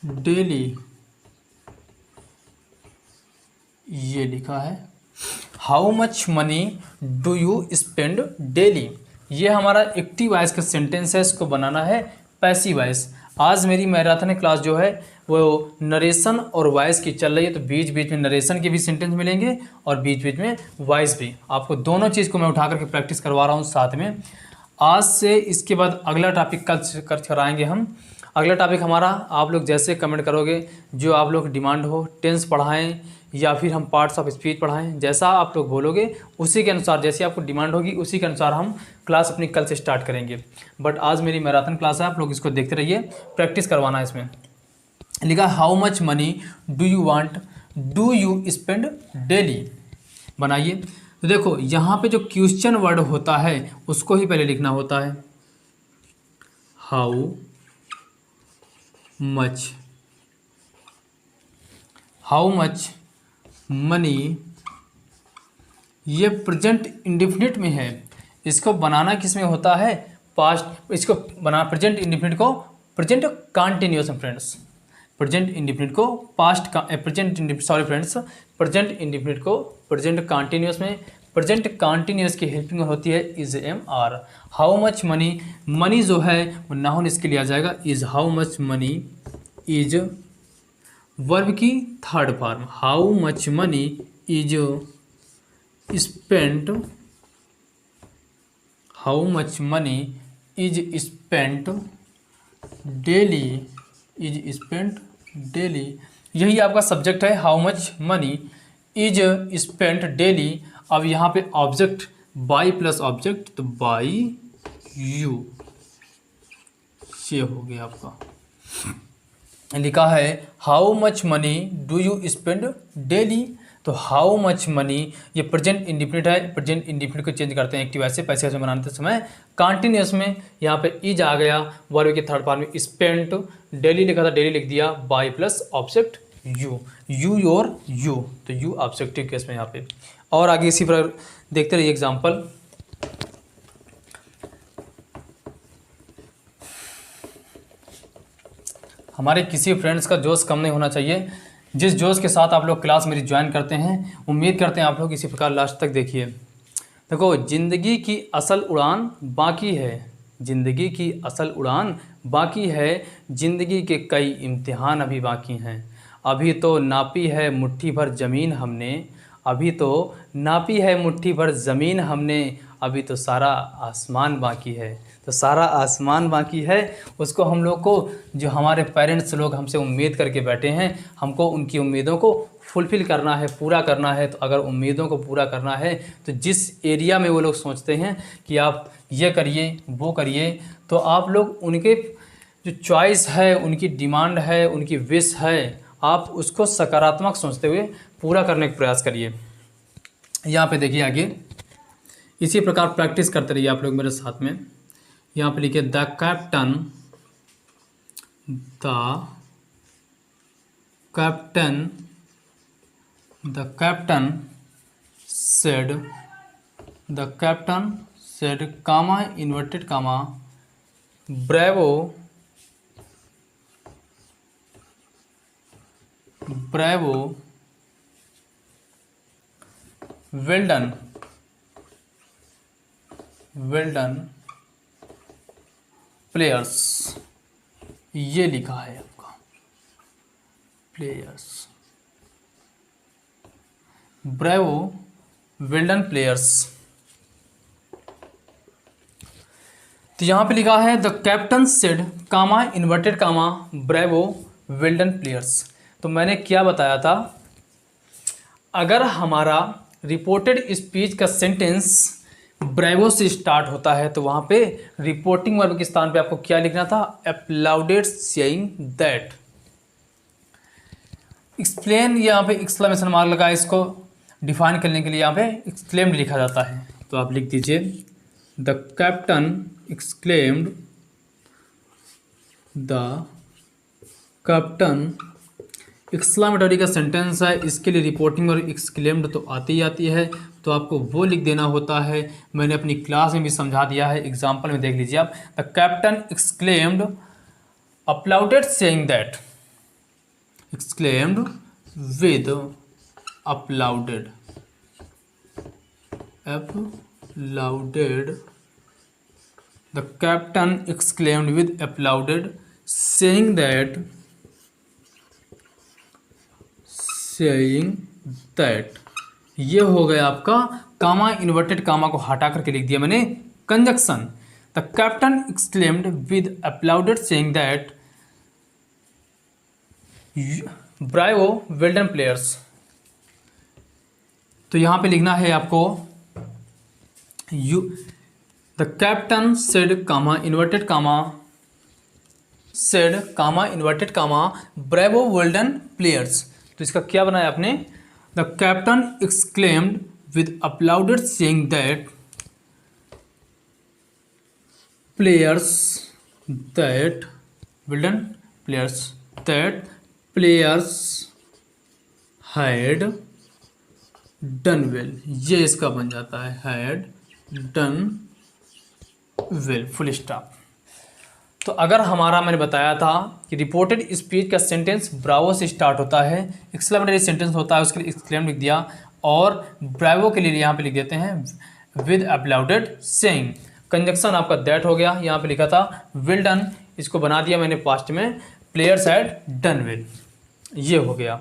daily, ये लिखा है how much money do you spend daily. ये हमारा एक्टिव वॉइस का सेंटेंस है, इसको बनाना है पैसिव वॉइस। आज मेरी मैराथन क्लास जो है वो नरेशन और वॉइस की चल रही है, तो बीच बीच में नरेशन के भी सेंटेंस मिलेंगे और बीच बीच में वॉइस भी। आपको दोनों चीज़ को मैं उठा करके प्रैक्टिस करवा रहा हूँ साथ में। आज से इसके बाद अगला टॉपिक कल कराएंगे हम। अगला टॉपिक हमारा, आप लोग जैसे कमेंट करोगे, जो आप लोग डिमांड हो, टेंस पढ़ाएं या फिर हम पार्ट्स ऑफ स्पीच पढ़ाएं, जैसा आप लोग बोलोगे उसी के अनुसार, जैसी आपको डिमांड होगी उसी के अनुसार हम क्लास अपनी कल से स्टार्ट करेंगे। बट आज मेरी मैराथन क्लास है, आप लोग इसको देखते रहिए, प्रैक्टिस करवाना है इसमें। लिखा how much money do you want do you spend daily. बनाइए। तो देखो यहाँ पे जो क्वेश्चन वर्ड होता है उसको ही पहले लिखना होता है। हाउ मच मनी, ये प्रेजेंट इंडेफिनिट में है। इसको बनाना किस में होता है? पास्ट। इसको बना प्रेजेंट इंडेफिनिट को प्रेजेंट कंटिन्यूअस में फ्रेंड्स, प्रेजेंट इंडेफिनिट को पास्ट का present sorry friends, present indefinite को प्रेजेंट कंटिन्यूअस में, प्रेजेंट कंटिन्यूअस की हेल्पिंग होती है is am are. How much money, money जो है वो नाउन इसके लिए आ जाएगा is. How much money is verb की third form. How much money is spent, how much money is spent daily, is spent daily, यही आपका सब्जेक्ट है। How much money is spent daily. अब यहाँ पे ऑब्जेक्ट बाई प्लस ऑब्जेक्ट, तो बाई यू, ये हो गया आपका। लिखा है how much money do you spend daily. तो हाउ मच मनी ये प्रेजेंट इंडिफिनिट है, प्रेजेंट इंडिफिनिट को चेंज करते हैं एक्टिव ऐसे पैसे बनाते समय कंटिन्यूअस में। यहाँ पे इज आ गया, वर्ब के थर्ड फॉर्म में स्पेंट, डेली लिखा था डेली लिख दिया, by plus object you, you your you, तो यू ऑब्जेक्टिव केस में यहाँ पे। और आगे इसी पर देखते रहिए एग्जाम्पल। हमारे किसी फ्रेंड्स का जोश कम नहीं होना चाहिए। जिस जोश के साथ आप लोग क्लास मेरी ज्वाइन करते हैं, उम्मीद करते हैं आप लोग इसी प्रकार लास्ट तक देखिए। देखो ज़िंदगी की असल उड़ान बाकी है, ज़िंदगी की असल उड़ान बाकी है, ज़िंदगी के कई इम्तिहान अभी बाकी हैं। अभी तो नापी है मुट्ठी भर ज़मीन हमने, अभी तो नापी है मुट्ठी भर ज़मीन हमने, अभी तो सारा आसमान बाकी है। तो सारा आसमान बाकी है, उसको हम लोग को, जो हमारे पेरेंट्स लोग हमसे उम्मीद करके बैठे हैं, हमको उनकी उम्मीदों को फुलफ़िल करना है, पूरा करना है। तो अगर उम्मीदों को पूरा करना है तो जिस एरिया में वो लोग सोचते हैं कि आप ये करिए वो करिए, तो आप लोग उनके जो चॉइस है, उनकी डिमांड है, उनकी विश है, आप उसको सकारात्मक सोचते हुए पूरा करने का प्रयास करिए। यहाँ पे देखिए आगे इसी प्रकार प्रैक्टिस करते रहिए आप लोग मेरे साथ में। यहाँ पे लिखिए the captain said comma inverted comma bravo well done players, ये लिखा है आपका players, bravo well done players. तो यहाँ पे लिखा है the captain said comma inverted comma bravo well done players. तो मैंने क्या बताया था, अगर हमारा रिपोर्टेड स्पीच का सेंटेंस ब्रेवो से स्टार्ट होता है तो वहाँ पे रिपोर्टिंग वर्ब के स्थान पे आपको क्या लिखना था? अपलाउडेड सेइंग दैट। एक्सप्लेन, यहाँ पे एक्सक्लेमेशन मार्क लगा, इसको डिफाइन करने के लिए यहाँ पे एक्सक्लेम्ड लिखा जाता है। तो आप लिख दीजिए the captain exclaimed, the captain exclamatory का सेंटेंस है, इसके लिए रिपोर्टिंग और एक्सक्लेम्ड तो आती ही आती है, तो आपको वो लिख देना होता है। मैंने अपनी क्लास में भी समझा दिया है, एग्जाम्पल में देख लीजिए आप। The captain exclaimed applauded saying that, exclaimed with applauded, the captain exclaimed with applauded saying that ये हो गया आपका कामा, इन्वर्टेड कामा को हटा करके लिख दिया मैंने conjunction. The captain exclaimed with applauded saying that bravo well done players. तो यहाँ पे लिखना है आपको the captain said comma inverted comma said comma inverted comma bravo well done players. तो इसका क्या बनाया आपने? The captain exclaimed with applauded saying that players that well done players that players had done well. ये इसका बन जाता है had done well, full stop. तो अगर हमारा मैंने बताया था कि रिपोर्टेड स्पीच का सेंटेंस ब्रावो से स्टार्ट होता है, एक्सक्लेमेटरी सेंटेंस होता है उसके लिए एक्सक्लेम लिख दिया, और ब्रावो के लिए यहाँ पे लिख देते हैं विद अपलाउडेड सेइंग। कंजक्शन आपका दैट हो गया, यहाँ पे लिखा था वेल डन, इसको बना दिया मैंने पास्ट में प्लेयर्स हैड डन वेल, ये हो गया।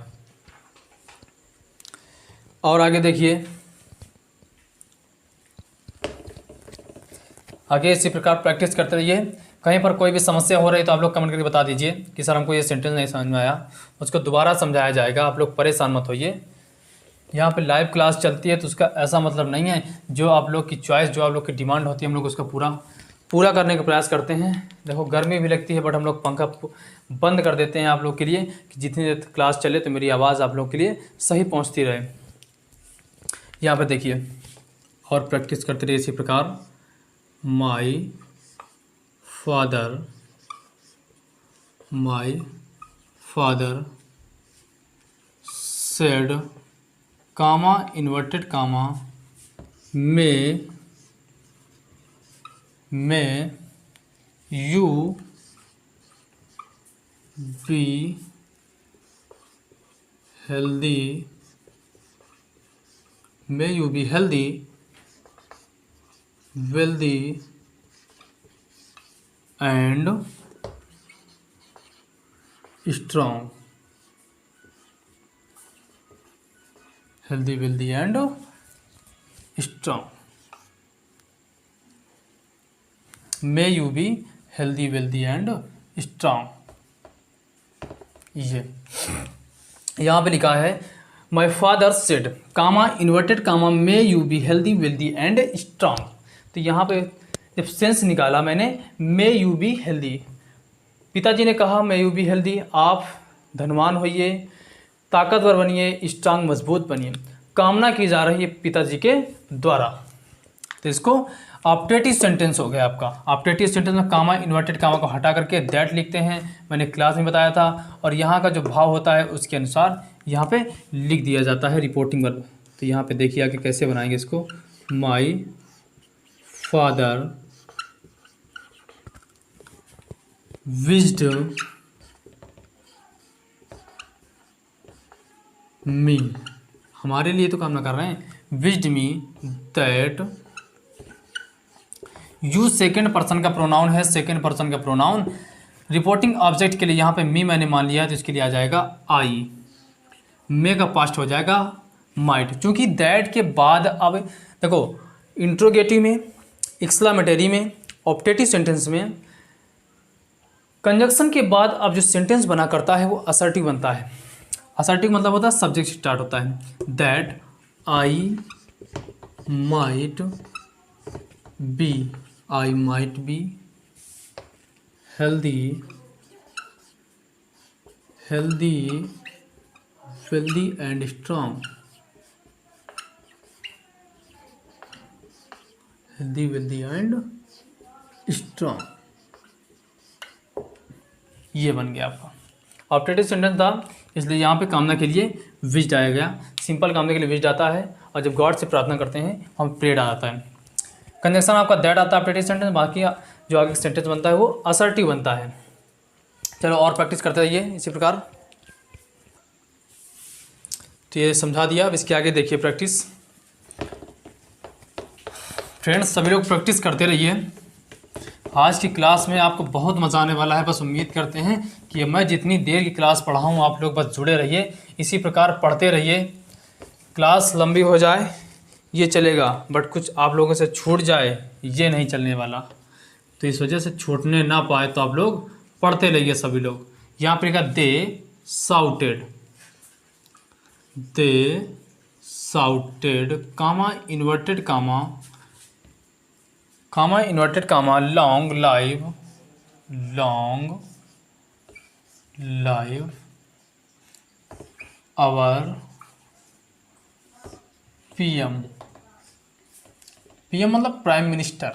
और आगे देखिए, आगे इसी प्रकार प्रैक्टिस करते रहिए। कहीं पर कोई भी समस्या हो रही है तो आप लोग कमेंट करके बता दीजिए कि सर हमको ये सेंटेंस नहीं समझ में आया, उसको दोबारा समझाया जाएगा, आप लोग परेशान मत होइए। यहाँ पे लाइव क्लास चलती है तो उसका ऐसा मतलब नहीं है, जो आप लोग की चॉइस, जो आप लोग की डिमांड होती है हम लोग उसका पूरा करने का प्रयास करते हैं। देखो गर्मी भी लगती है बट हम लोग पंखा बंद कर देते हैं आप लोग के लिए कि जितनी देर क्लास चले तो मेरी आवाज़ आप लोग के लिए सही पहुँचती रहे। यहाँ पर देखिए और प्रैक्टिस करते रहिए इसी प्रकार। My father said comma inverted comma may you be healthy wealthy and strong। healthy, wealthy and strong। May you be healthy, wealthy and strong। ये यहाँ पे लिखा है my father said comma inverted comma may you be healthy wealthy and strong. तो यहाँ पे जब सेंस निकाला मैंने मे यू बी हेल्दी, पिताजी ने कहा मे यू बी हेल्दी, आप धनवान होइए, ताकतवर बनिए, स्ट्रांग मजबूत बनिए, कामना की जा रही है पिताजी के द्वारा। तो इसको ऑप्टेटिव सेंटेंस हो गया आपका। ऑप्टेटिव सेंटेंस में कामा इन्वर्टेड कामा को हटा करके दैट लिखते हैं, मैंने क्लास में बताया था, और यहाँ का जो भाव होता है उसके अनुसार यहाँ पे लिख दिया जाता है रिपोर्टिंग वर्ब। तो यहाँ पे देखिए आगे कैसे बनाएंगे इसको। माई फादर विज्ड मी, हमारे लिए तो कामना कर रहे हैं, wished me that, you second person का प्रोनाउन है, सेकेंड पर्सन का प्रोनाउन, रिपोर्टिंग ऑब्जेक्ट के लिए यहाँ पे मी मैंने मान लिया तो इसके लिए आ जाएगा आई, मे का पास्ट हो जाएगा माइट। चूँकि दैट के बाद अब देखो इंट्रोगेटिव में, एक्सक्लेमेटरी में, ऑप्टेटिव सेंटेंस में कंजक्शन के बाद अब जो सेंटेंस बना करता है वो असर्टिव बनता है। असर्टिव मतलब होता है सब्जेक्ट स्टार्ट होता है, that I might be healthy wealthy and strong, healthy wealthy and strong, ये बन गया आपका ऑप्टेटिव सेंटेंस था। इसलिए यहाँ पे कामना के लिए विज्ड आया गया, सिंपल कामना के लिए विज्ड आता है, और जब गॉड से प्रार्थना करते हैं हम प्रेड आ जाता है। कंजक्शन आपका दैट आता है ऑप्टेटिव सेंटेंस, बाकी जो आगे सेंटेंस बनता है वो असर्टिव बनता है। चलो और प्रैक्टिस करते रहिए इसी प्रकार। तो ये समझा दिया, अब इसके आगे देखिए प्रैक्टिस। फ्रेंड्स सभी लोग प्रैक्टिस करते रहिए, आज की क्लास में आपको बहुत मज़ा आने वाला है। बस उम्मीद करते हैं कि मैं जितनी देर की क्लास पढ़ाऊँ आप लोग बस जुड़े रहिए, इसी प्रकार पढ़ते रहिए। क्लास लंबी हो जाए ये चलेगा, बट कुछ आप लोगों से छूट जाए ये नहीं चलने वाला। तो इस वजह से छूटने ना पाए तो आप लोग पढ़ते रहिए सभी लोग। यहाँ पर लिखा they shouted comma inverted comma inverted comma long live our PM मतलब prime minister.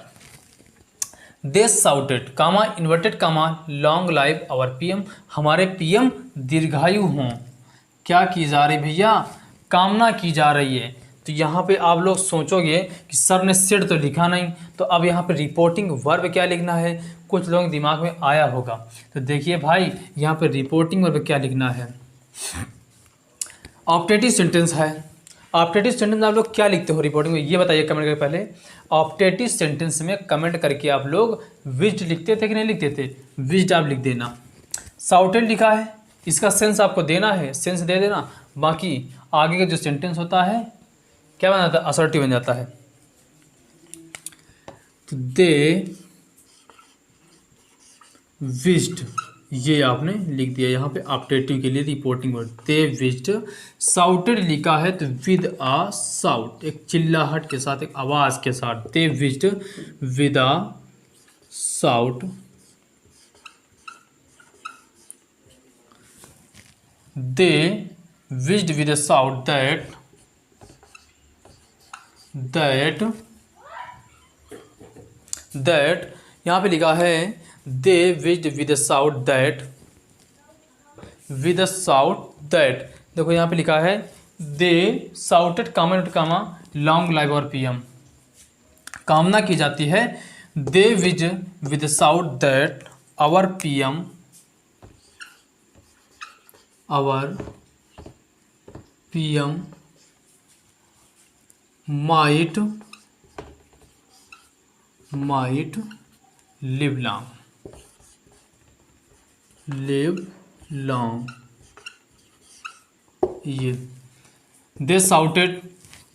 They shouted comma inverted comma long live our PM, हमारे पीएम दीर्घायु हों। क्या की जा रही भैया? कामना की जा रही है। तो यहाँ पे आप लोग सोचोगे कि सर ने सेड तो लिखा नहीं, तो अब यहाँ पे रिपोर्टिंग वर्ब क्या लिखना है? कुछ लोग दिमाग में आया होगा। तो देखिए भाई, यहाँ पे रिपोर्टिंग वर्ब क्या लिखना है? ऑप्टेटिव सेंटेंस है। ऑप्टेटिव सेंटेंस आप लोग क्या लिखते हो रिपोर्टिंग में, ये बताइए कमेंट करके। पहले ऑप्टेटिव सेंटेंस में कमेंट करके आप लोग विज्ड लिखते थे कि नहीं लिखते थे? विज्ड आप लिख देना। साउटेड लिखा है, इसका सेंस आपको देना है, सेंस दे देना। बाकी आगे का जो सेंटेंस होता है क्या बन जाता है? असर्टिव बन जाता है। तो दे विज्ड ये आपने लिख दिया यहाँ पे ऑप्टेटिव के लिए रिपोर्टिंग वर्ड। दे विज्ड। साउटेड लिखा है तो विद आ साउट, एक चिल्लाहट के साथ, एक आवाज के साथ। They wished with a shout. They wished with a shout that यहाँ पे लिखा है they wished with a shout that। देखो यहाँ पे लिखा है they shouted comma long live और पीएम, कामना की जाती है। They wish with shout that our PM might live long. ये दे साउटेड,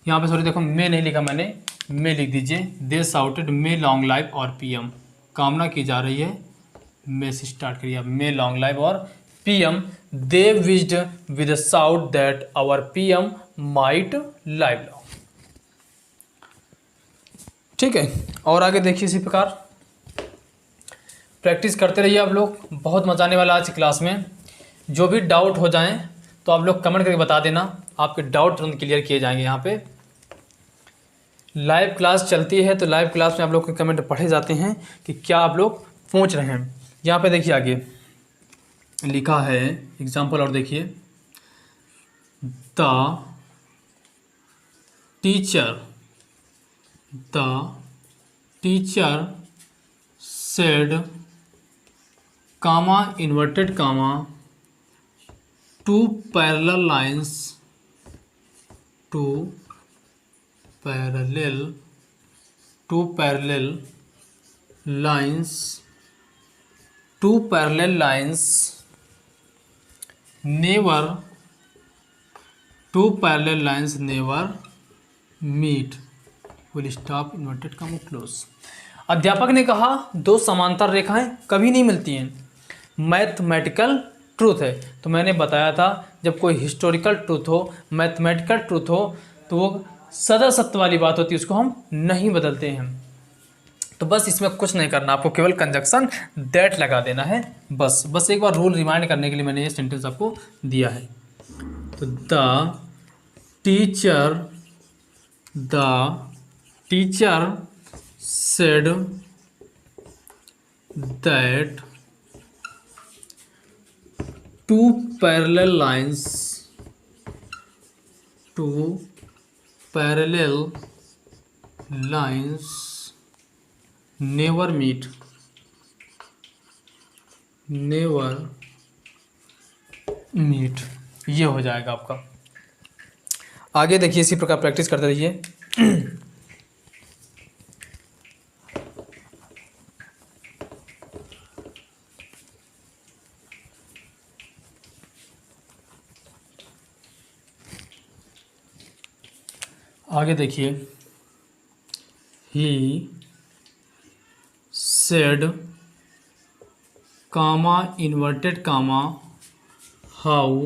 यहाँ पे सॉरी देखो मैं नहीं लिखा मैंने, मैं लिख दीजिए। दे साउटेड मे लॉन्ग लाइफ और पीएम, कामना की जा रही है। मे से स्टार्ट करिए आप, मे लॉन्ग लाइफ और PM. They wished with a shout that our PM might live long. ठीक है, और आगे देखिए इसी प्रकार प्रैक्टिस करते रहिए आप लोग। बहुत मजा आने वाला आज की क्लास में। जो भी डाउट हो जाएं तो आप लोग कमेंट करके बता देना, आपके डाउट तुरंत क्लियर किए जाएंगे। यहाँ पे लाइव क्लास चलती है तो लाइव क्लास में आप लोग के कमेंट पढ़े जाते हैं कि क्या आप लोग पहुँच रहे हैं। यहाँ पे देखिए आगे लिखा है एग्जाम्पल, और देखिए the teacher said comma inverted comma two parallel lines never meet will stop inverted comma close। अध्यापक ने कहा दो समांतर रेखाएं कभी नहीं मिलती हैं, मैथमेटिकल ट्रूथ है। तो मैंने बताया था जब कोई हिस्टोरिकल ट्रूथ हो, मैथमेटिकल ट्रूथ हो, तो वो सदा सत्य वाली बात होती है, उसको हम नहीं बदलते हैं। तो बस इसमें कुछ नहीं करना, आपको केवल कंजक्शन दैट लगा देना है। बस एक बार रूल रिमाइंड करने के लिए मैंने ये सेंटेंस आपको दिया है। तो the teacher said that two parallel lines never meet ये हो जाएगा आपका। आगे देखिए इसी प्रकार प्रैक्टिस करते रहिए। आगे देखिए, he said comma inverted comma how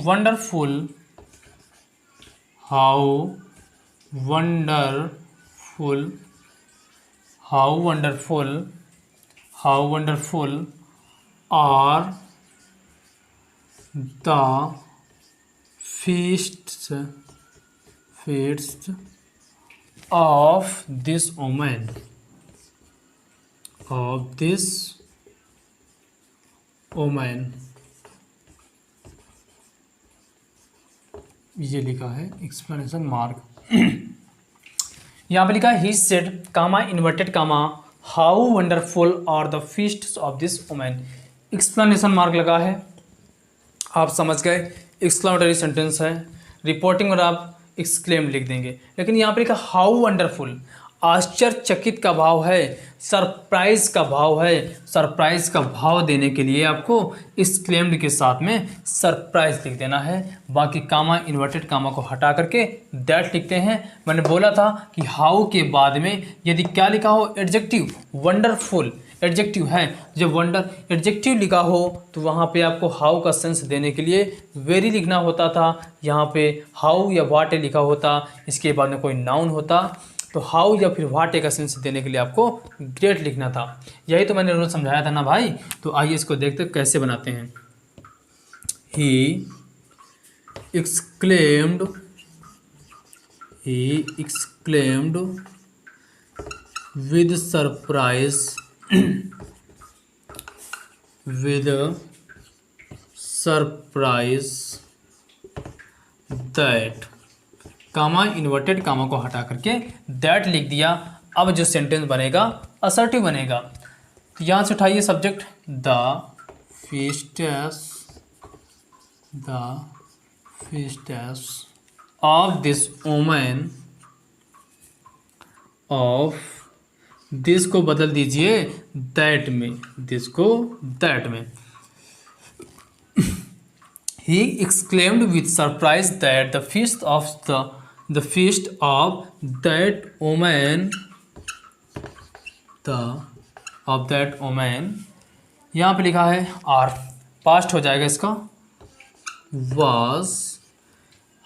wonderful how wonderful how wonderful how wonderful are the feasts of this woman ये लिखा है एक्सप्लेनेशन मार्क। यहाँ पे लिखा है he said comma inverted comma how wonderful are the feasts of this women, explanation mark लगा है, आप समझ गए, एक्सक्लेमेटरी सेंटेंस है। रिपोर्टिंग और आप एक्सक्लेम लिख देंगे, लेकिन यहाँ पे लिखा हाउ वंडरफुल, आश्चर्यचकित का भाव है, सरप्राइज का भाव है। सरप्राइज का भाव देने के लिए आपको एक्सक्लेम्ड के साथ में सरप्राइज लिख देना है। बाकी कामा इन्वर्टेड कामा को हटा करके दैट लिखते हैं। मैंने बोला था कि हाउ के बाद में यदि क्या लिखा हो, एडजेक्टिव, वंडरफुल एडजेक्टिव है, जब वंडर एडजेक्टिव लिखा हो तो वहाँ पे आपको हाउ का सेंस देने के लिए वेरी लिखना होता था। यहाँ पे हाउ या व्हाट लिखा होता, इसके बाद में कोई नाउन होता, तो हाउ या फिर व्हाट का सेंस देने के लिए आपको ग्रेट लिखना था। यही तो मैंने रोज समझाया था ना भाई। तो आइए इसको देखते कैसे बनाते हैं। He exclaimed with surprise that, comma inverted comma को हटा करके दैट लिख दिया। अब जो सेंटेंस बनेगा असर्टिव बनेगा। तो यहाँ से उठाइए subject, the feasts of this women, of this को बदल दीजिए दैट में, दिस को दैट में। He exclaimed with surprise that the feast of that woman, यहाँ पे लिखा है आर, पास्ट हो जाएगा इसका, was,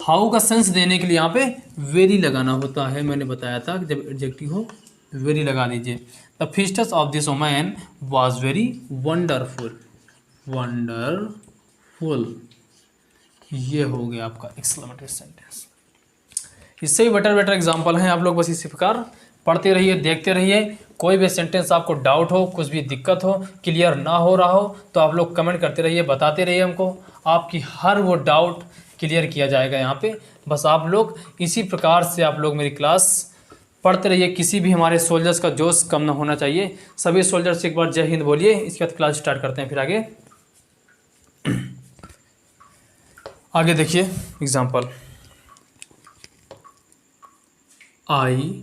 हाउ का सेंस देने के लिए यहाँ पे वेरी लगाना होता है। मैंने बताया था कि जब एडजेक्टिव हो वेरी लगा लीजिए। The feasts of this women was very wonderful, ये हो गया आपका एक्सक्लेमेटरी सेंटेंस। इससे ही बेटर एग्जांपल हैं, आप लोग बस इसी प्रकार पढ़ते रहिए, देखते रहिए। कोई भी सेंटेंस आपको डाउट हो, कुछ भी दिक्कत हो, क्लियर ना हो रहा हो, तो आप लोग कमेंट करते रहिए, बताते रहिए हमको। आपकी हर वो डाउट क्लियर किया जाएगा यहाँ पे। बस आप लोग इसी प्रकार से आप लोग मेरी क्लास पढ़ते रहिए। किसी भी हमारे सोल्जर्स का जोश कम ना होना चाहिए। सभी सोल्जर्स एक बार जय हिंद बोलिए, इसके बाद क्लास स्टार्ट करते हैं। फिर आगे देखिए example, I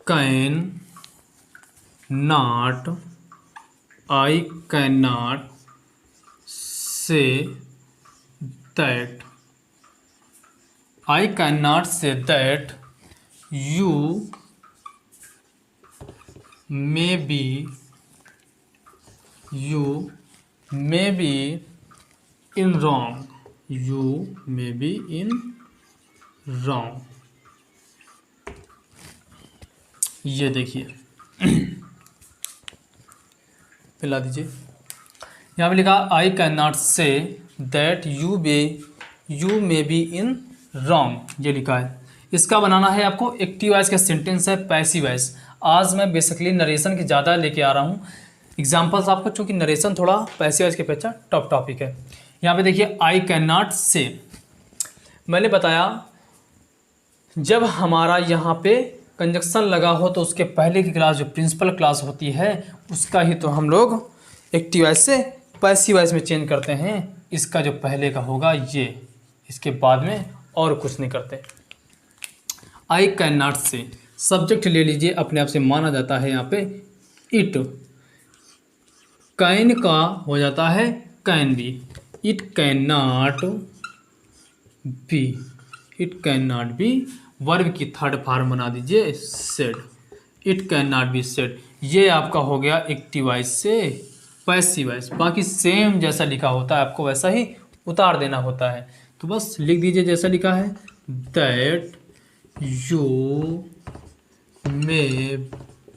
can not say that, I cannot say that you may be in wrong. You may be in wrong. ये देखिए पिला दीजिए। यहाँ पे लिखा I cannot say that you may be in wrong, ये लिखा है। इसका बनाना है आपको एक्टिव वॉइस का सेंटेंस है, पैसिव वॉइस। आज मैं बेसिकली नरेशन की ज़्यादा लेके आ रहा हूँ एग्जांपल्स आपको, चूँकि नरेशन थोड़ा पैसिव वॉइस के अपेक्षा टफ टॉपिक है। यहाँ पे देखिए आई कैन नॉट से, मैंने बताया जब हमारा यहाँ पे कंजक्शन लगा हो तो उसके पहले की क्लास जो प्रिंसिपल क्लास होती है उसका ही तो हम लोग एक्टिव वॉइस से पैसिव वॉइस में चेंज करते हैं। इसका जो पहले का होगा ये, इसके बाद में और कुछ नहीं करते। आई कैन नॉट से सब्जेक्ट ले लीजिए, अपने आप से माना जाता है यहाँ पे इट, कैन का हो जाता है can be, it can not be, it can not be verb की थर्ड फॉर्म बना दीजिए said, it can not be said. ये आपका हो गया एक्टिव वॉइस से पैसिव वॉइस। बाकी सेम जैसा लिखा होता है आपको वैसा ही उतार देना होता है। तो बस लिख दीजिए जैसा लिखा है, that you may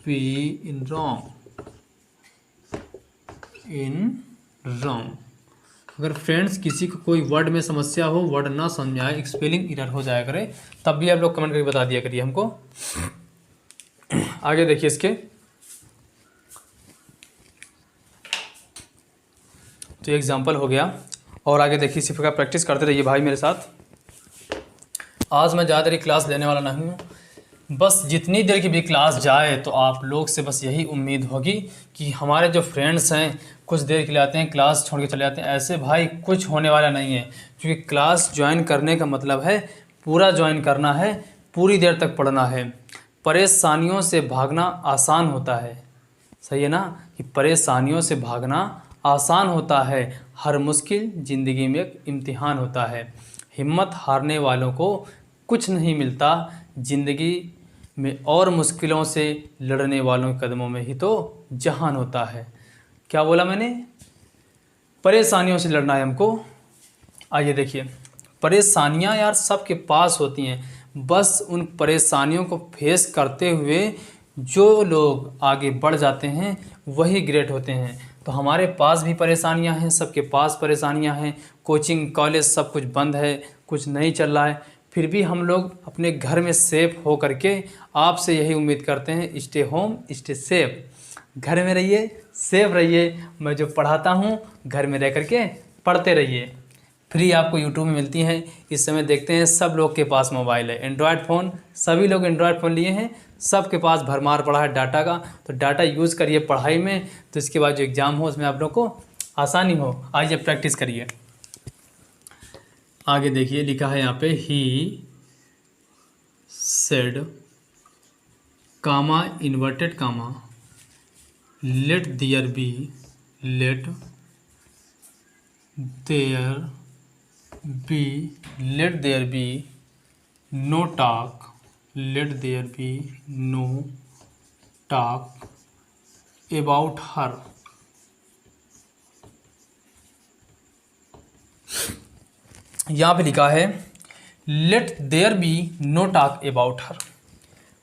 be in wrong, in wrong. अगर फ्रेंड्स किसी को कोई वर्ड में समस्या हो, वर्ड ना समझ में आए, स्पेलिंग एरर हो जाया करे, तब भी आप लोग कमेंट करके बता दिया करिए हमको। आगे देखिए इसके, तो ये एग्जाम्पल हो गया। और आगे देखिए इसी प्रकार प्रैक्टिस करते रहिए भाई मेरे साथ। आज मैं ज़्यादा देर क्लास लेने वाला नहीं हूँ, बस जितनी देर की भी क्लास जाए तो आप लोग से बस यही उम्मीद होगी कि हमारे जो फ्रेंड्स हैं कुछ देर के लिए आते हैं, क्लास छोड़ के चले जाते हैं, ऐसे भाई कुछ होने वाला नहीं है। क्योंकि क्लास ज्वाइन करने का मतलब है पूरा ज्वाइन करना है, पूरी देर तक पढ़ना है। परेशानियों से भागना आसान होता है, सही है ना, कि परेशानियों से भागना आसान होता है, हर मुश्किल ज़िंदगी में एक इम्तिहान होता है। हिम्मत हारने वालों को कुछ नहीं मिलता ज़िंदगी में, और मुश्किलों से लड़ने वालों के कदमों में ही तो जहान होता है। क्या बोला मैंने? परेशानियों से लड़ना है हमको। आइए देखिए, परेशानियां यार सबके पास होती हैं, बस उन परेशानियों को फेस करते हुए जो लोग आगे बढ़ जाते हैं वही ग्रेट होते हैं। तो हमारे पास भी परेशानियां हैं, सबके पास परेशानियां हैं, कोचिंग कॉलेज सब कुछ बंद है, कुछ नहीं चल रहा है, फिर भी हम लोग अपने घर में सेफ हो करके आपसे यही उम्मीद करते हैं, स्टे होम स्टे सेफ। घर में रहिए, सेफ रहिए। मैं जो पढ़ाता हूँ घर में रह करके पढ़ते रहिए। फ्री आपको यूट्यूब में मिलती हैं। इस समय देखते हैं सब लोग के पास मोबाइल है, एंड्रॉयड फ़ोन, सभी लोग एंड्रॉयड फ़ोन लिए हैं, सबके पास भरमार पड़ा है डाटा का। तो डाटा यूज़ करिए पढ़ाई में, तो इसके बाद जो एग्ज़ाम हो उसमें आप लोग को आसानी हो। आइए प्रैक्टिस करिए। आगे देखिए लिखा है यहाँ पे, he said comma inverted comma let there be, let there be, let there be no talk, let there be no talk about her. यहाँ पे लिखा है let there be no talk about her.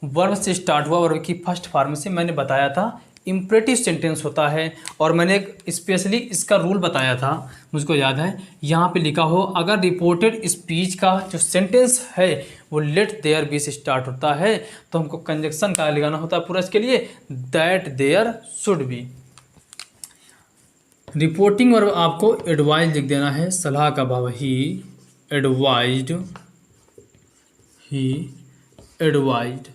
Verb से स्टार्ट हुआ, वर्ब की फर्स्ट फॉर्म से मैंने बताया था इम्परेटिव सेंटेंस होता है, और मैंने एक स्पेशली इसका रूल बताया था, मुझको याद है। यहाँ पे लिखा हो अगर रिपोर्टेड स्पीच का जो सेंटेंस है वो लेट देयर बी से स्टार्ट होता है तो हमको कंजक्शन का लगाना होता है पूरा इसके लिए, that there should be. Reporting verb आपको एडवाइज लिख देना है, सलाह का भाव, he advised, he advised.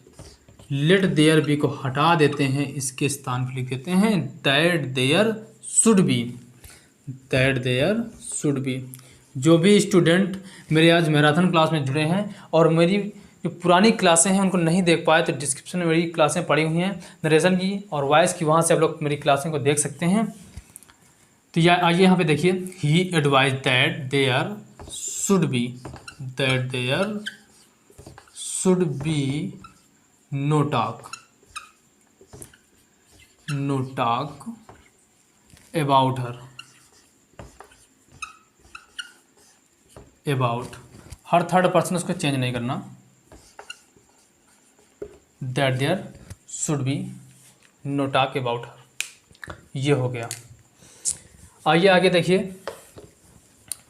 Let there be को हटा देते हैं, इसके स्थान पर लिख देते हैं that there should be, that there should be. जो भी स्टूडेंट मेरे आज मैराथन क्लास में जुड़े हैं और मेरी जो पुरानी क्लासें हैं उनको नहीं देख पाए तो डिस्क्रिप्शन में मेरी क्लासें पड़ी हुई हैं नरेशन की और वॉइस की, वहाँ से आप लोग मेरी क्लासें को देख सकते हैं। तो आइए यहाँ पे देखिए, he advise that there should be, that there should be no talk, no talk about her, about her third person उसको चेंज नहीं करना, that there should be no talk about her. ये हो गया। आइए आगे देखिए,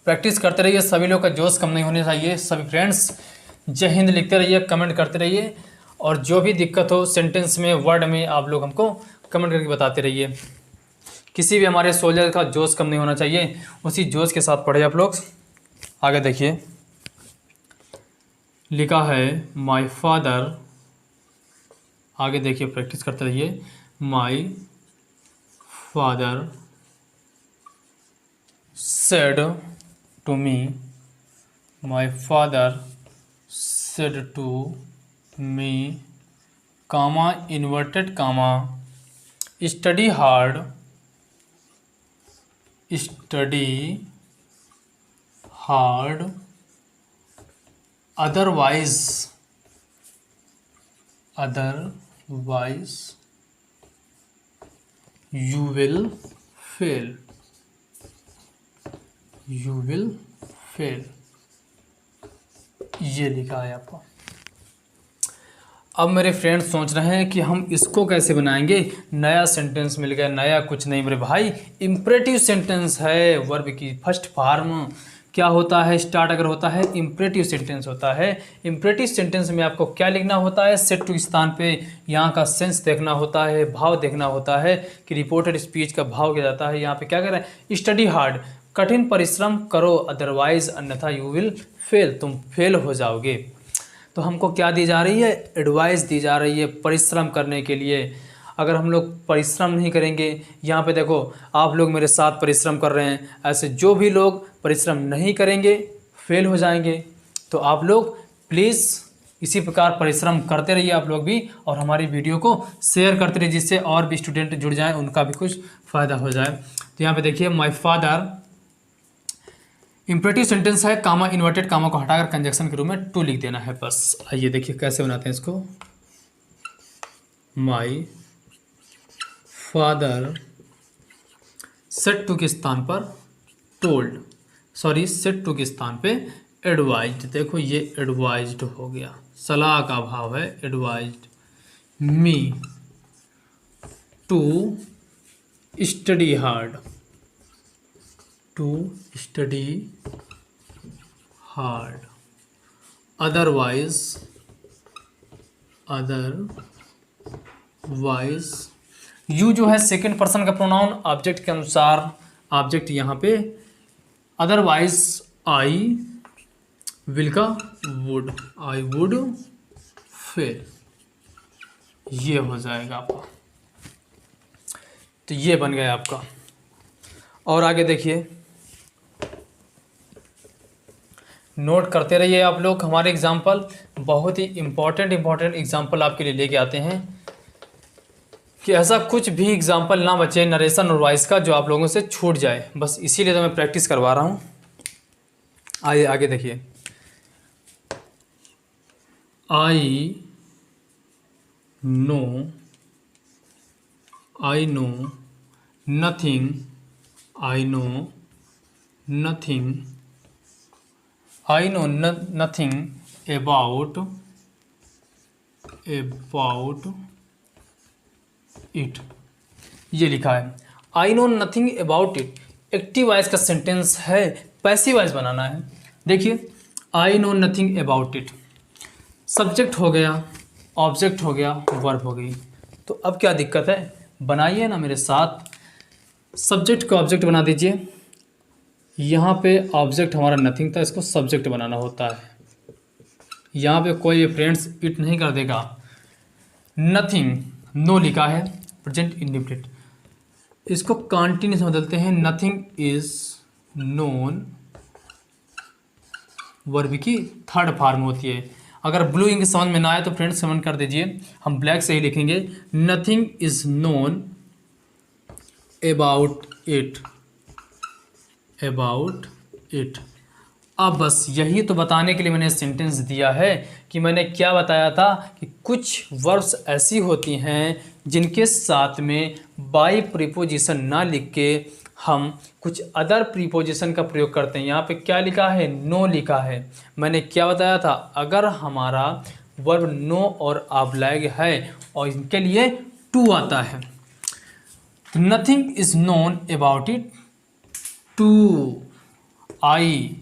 प्रैक्टिस करते रहिए, सभी लोग का जोश कम नहीं होने चाहिए। सभी फ्रेंड्स जय हिंद लिखते रहिए, कमेंट करते रहिए, और जो भी दिक्कत हो सेंटेंस में, वर्ड में, आप लोग हमको कमेंट करके बताते रहिए। किसी भी हमारे सोल्जर का जोश कम नहीं होना चाहिए, उसी जोश के साथ पढ़े आप लोग। आगे देखिए लिखा है माय फादर, आगे देखिए प्रैक्टिस करते रहिए, my father said to me, my father said to me, comma inverted comma, study hard, study hard, otherwise you will fail, ये लिखा है आपको। अब मेरे फ्रेंड्स सोच रहे हैं कि हम इसको कैसे बनाएंगे। नया सेंटेंस मिल गया, नया कुछ नहीं मेरे भाई, इम्परेटिव सेंटेंस है। वर्ब की फर्स्ट फॉर्म क्या होता है, स्टार्ट अगर होता है इम्परेटिव सेंटेंस होता है। इम्परेटिव सेंटेंस में आपको क्या लिखना होता है, सेट टू स्थान पे यहाँ का सेंस देखना होता है, भाव देखना होता है कि रिपोर्टेड स्पीच का भाव क्या जाता है। यहाँ पे क्या कर रहे हैं, स्टडी हार्ड, कठिन परिश्रम करो, अदरवाइज अन्यथा यू विल फेल, तुम फेल हो जाओगे। तो हमको क्या दी जा रही है, एडवाइस दी जा रही है परिश्रम करने के लिए। अगर हम लोग परिश्रम नहीं करेंगे, यहाँ पे देखो आप लोग मेरे साथ परिश्रम कर रहे हैं, ऐसे जो भी लोग परिश्रम नहीं करेंगे फेल हो जाएंगे। तो आप लोग प्लीज़ इसी प्रकार परिश्रम करते रहिए आप लोग भी, और हमारी वीडियो को शेयर करते रहिए जिससे और भी स्टूडेंट जुड़ जाएँ, उनका भी कुछ फ़ायदा हो जाए। तो यहाँ पे देखिए माय फादर, इम्परेटिव सेंटेंस है, कामा इन्वर्टेड कामा को हटाकर कंजक्शन के रूप में टू लिख देना है बस। आइए देखिए कैसे बनाते हैं इसको। माई फादर सेट टू के स्थान पर टोल्ड, सॉरी सेट टू के स्थान पे एडवाइज्ड, देखो ये एडवाइज्ड हो गया, सलाह का भाव है, advised me to study hard, to study hard, otherwise you जो है सेकंड पर्सन का प्रोनाउन ऑब्जेक्ट के अनुसार, ऑब्जेक्ट यहाँ पे, अदरवाइज आई विल का वुड, आई वुड फेल, ये हो जाएगा आपका। तो ये बन गया आपका। और आगे देखिए, नोट करते रहिए आप लोग हमारे एग्जाम्पल, बहुत ही इम्पोर्टेंट एग्जाम्पल आपके लिए लेके आते हैं कि ऐसा कुछ भी एग्जाम्पल ना बचे नरेशन और वॉइस का जो आप लोगों से छूट जाए, बस इसीलिए तो मैं प्रैक्टिस करवा रहा हूँ। आइए आगे देखिए, I know nothing, I know nothing about it, ये लिखा है। I know nothing about it active voice का सेंटेंस है, पैसिव वॉइस बनाना है। देखिए I know nothing about it, subject हो गया, ऑब्जेक्ट हो गया, वर्ब हो गई। तो अब क्या दिक्कत है, बनाइए ना मेरे साथ, सब्जेक्ट को ऑब्जेक्ट बना दीजिए। यहाँ पे ऑब्जेक्ट हमारा नथिंग था, इसको सब्जेक्ट बनाना होता है। यहाँ पे कोई फ्रेंड्स इट नहीं कर देगा। नथिंग नो लिखा है, प्रेजेंट इंडिफिनिट, इसको कंटिन्यूस में बदलते हैं, नथिंग इज नोन, वर्ब की थर्ड फॉर्म होती है। अगर ब्लू इंक समझ में ना आए तो फ्रेंड्स कमेंट कर दीजिए, हम ब्लैक से ही लिखेंगे। Nothing is known about it. अब बस यही तो बताने के लिए मैंने सेंटेंस दिया है कि मैंने क्या बताया था कि कुछ वर्ब्स ऐसी होती हैं जिनके साथ में बाई प्रीपोजिशन ना लिख के हम कुछ अदर प्रीपोजिशन का प्रयोग करते हैं। यहाँ पे क्या लिखा है, नो लिखा है। मैंने क्या बताया था, अगर हमारा वर्ब नो और ऑब्लाइग है और इनके लिए टू आता है, तो nothing is known about it to I,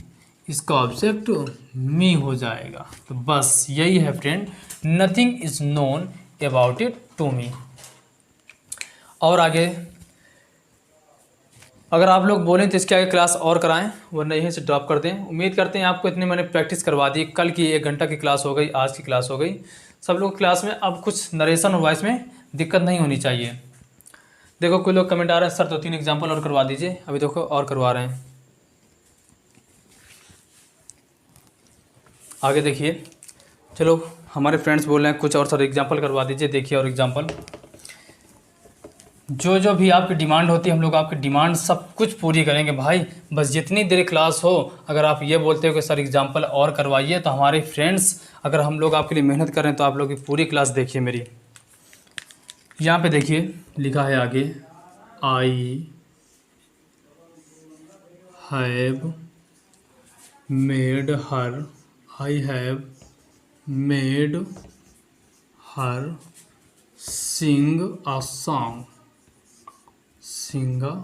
इसका ऑब्जेक्ट मी हो जाएगा। तो बस यही है friend, nothing is known about it to me. और आगे अगर आप लोग बोलें तो इसके आगे क्लास और कराएं, वरना यहीं से ड्रॉप कर दें। उम्मीद करते हैं आपको इतनी मैंने प्रैक्टिस करवा दी। कल की 1 घंटा की क्लास हो गई, आज की क्लास हो गई, सब लोग क्लास में अब कुछ नरेशन और वॉइस में दिक्कत नहीं होनी चाहिए। देखो कोई लोग कमेंट आ रहे हैं, सर 2-3 एग्जाम्पल और करवा दीजिए। अभी देखो और करवा रहे हैं। आगे देखिए, चलो हमारे फ्रेंड्स बोल रहे हैं कुछ और सर एग्जाम्पल करवा दीजिए। देखिए और एग्जाम्पल जो जो भी आपकी डिमांड होती है हम लोग आपकी डिमांड सब कुछ पूरी करेंगे भाई। बस जितनी देर क्लास हो, अगर आप ये बोलते हो कि सर एग्जाम्पल और करवाइए, तो हमारे फ्रेंड्स अगर हम लोग आपके लिए मेहनत कर रहे हैं तो आप लोग की पूरी क्लास देखिए मेरी। यहाँ पे देखिए लिखा है आगे, I have made her, I have made her sing a song, sing a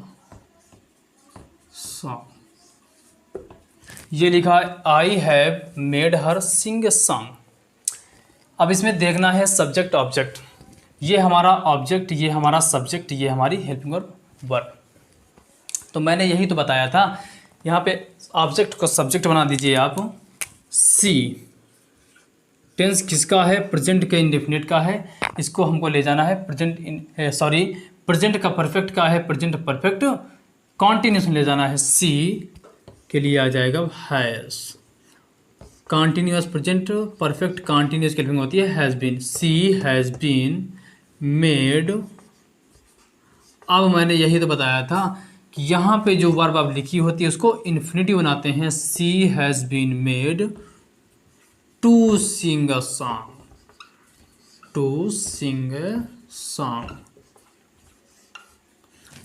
song. ये लिखा है I have made her sing a song. अब इसमें देखना है सब्जेक्ट ऑब्जेक्ट, ये हमारा ऑब्जेक्ट, ये हमारा सब्जेक्ट, ये हमारी हेल्पिंग वर्ब। तो मैंने यही तो बताया था, यहाँ पे ऑब्जेक्ट को सब्जेक्ट बना दीजिए आप। सी टेंस किसका है, प्रेजेंट के इंडेफिनिट का है, इसको हमको ले जाना है प्रेजेंट का परफेक्ट का है, प्रेजेंट परफेक्ट कॉन्टिन्यूस ले जाना है। सी के लिए आ जाएगा has, continuous present perfect continuous की हेल्पिंग होती है has been. She has been made. अब मैंने यही तो बताया था कि यहाँ पे जो वर्ब अब लिखी होती है उसको इन्फिनिटिव बनाते हैं। She has been made to sing a song, to sing a song,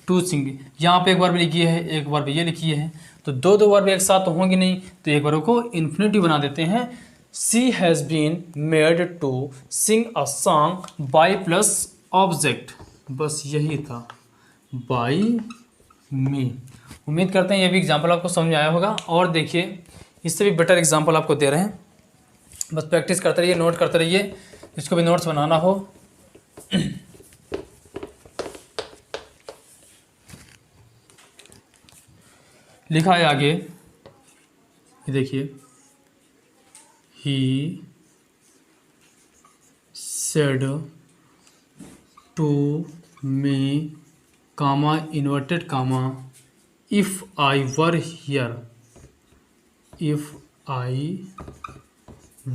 to sing. यहाँ पे एक वर्ब लिखी है, एक वर्ब ये लिखी है, तो दो दो वर्ब एक साथ तो होंगी नहीं, तो एक वर्ब को इन्फिनिटिव बना देते हैं। She has been made to sing a song by plus object, बस यही था, बाई मी। उम्मीद करते हैं ये भी एग्जाम्पल आपको समझ आया होगा। और देखिए इससे भी बेटर एग्जाम्पल आपको दे रहे हैं, बस प्रैक्टिस करते रहिए, नोट करते रहिए, इसको भी नोट्स बनाना हो। लिखा है आगे, ये देखिए, he said to me comma inverted comma if I were here, if I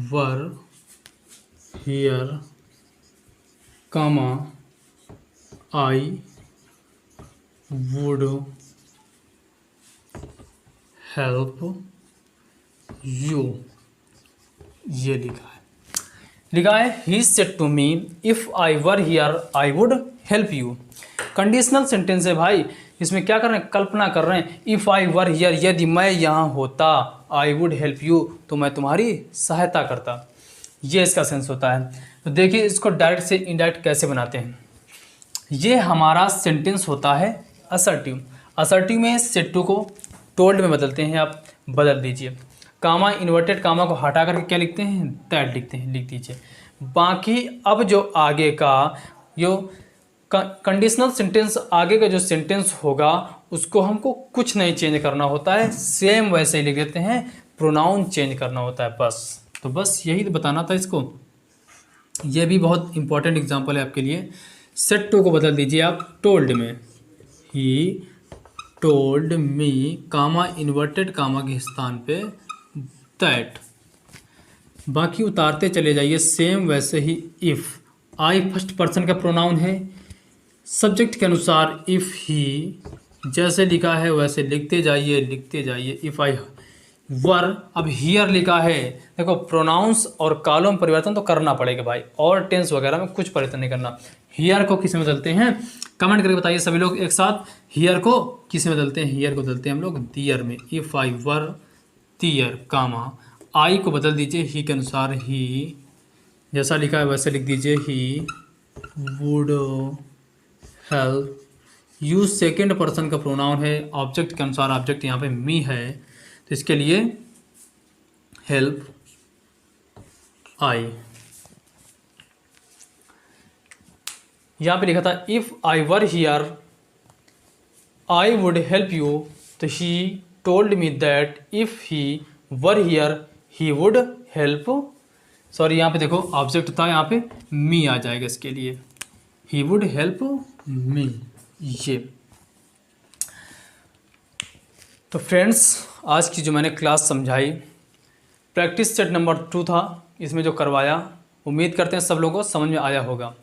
were here comma I would help you. ये लिखा है he said to me if I were here I would help you. Conditional sentence है भाई, इसमें क्या कर रहे हैं, कल्पना कर रहे हैं। इफ़ आई वर हियर, यदि मैं यहाँ होता, आई वुड हेल्प यू, तो मैं तुम्हारी सहायता करता, ये इसका सेंस होता है। तो देखिए इसको डायरेक्ट से इनडायरेक्ट कैसे बनाते हैं। ये हमारा सेंटेंस होता है असर्टिव। असर्टिव में सेड टू को टोल्ड में बदलते हैं, आप बदल दीजिए। कामा इन्वर्टेड कामा को हटा करके क्या लिखते हैं, दैट लिखते हैं, लिख दीजिए। बाकी अब जो आगे का जो कंडीशनल सेंटेंस, आगे का जो सेंटेंस होगा उसको हमको कुछ नहीं चेंज करना होता है, सेम वैसे ही लिख देते हैं, प्रोनाउन चेंज करना होता है बस। तो बस यही तो बताना था इसको। ये भी बहुत इंपॉर्टेंट एग्जांपल है आपके लिए। सेड टू को बदल दीजिए आप टोल्ड में, ही टोल्ड मी कामा इन्वर्टेड कामा के स्थान पे दैट। बाकी उतारते चले जाइए सेम वैसे ही। इफ़ आई फर्स्ट पर्सन का प्रोनाउन है, सब्जेक्ट के अनुसार इफ़ ही जैसे लिखा है वैसे लिखते जाइए, लिखते जाइए। इफ़ आई वर, अब हियर लिखा है, देखो प्रोनाउंस और कॉलम परिवर्तन तो करना पड़ेगा भाई, और टेंस वगैरह में कुछ परिवर्तन नहीं करना। हियर को किस में बदलते हैं, कमेंट करके बताइए सभी लोग एक साथ, हियर को किस में बदलते हैं। हियर को बदलते हैं हम लोग दियर में। इफ़ आई वर दियर कामा, आई को बदल दीजिए ही के अनुसार, ही जैसा लिखा है वैसे लिख दीजिए, ही would help you. Second person का प्रोनाउन है, ऑब्जेक्ट के अनुसार, ऑब्जेक्ट यहाँ पे मी है, तो इसके लिए हेल्प आई। यहाँ पे लिखा था if I were here I would help you, तो he told me that if he were here he would help, sorry यहाँ पे देखो ऑब्जेक्ट था, यहाँ पे मी आ जाएगा इसके लिए, ही वुड हेल्प मी। ये तो फ्रेंड्स आज की जो मैंने क्लास समझाई, प्रैक्टिस सेट नंबर 2 था, इसमें जो करवाया, उम्मीद करते हैं सब लोगों को समझ में आया होगा।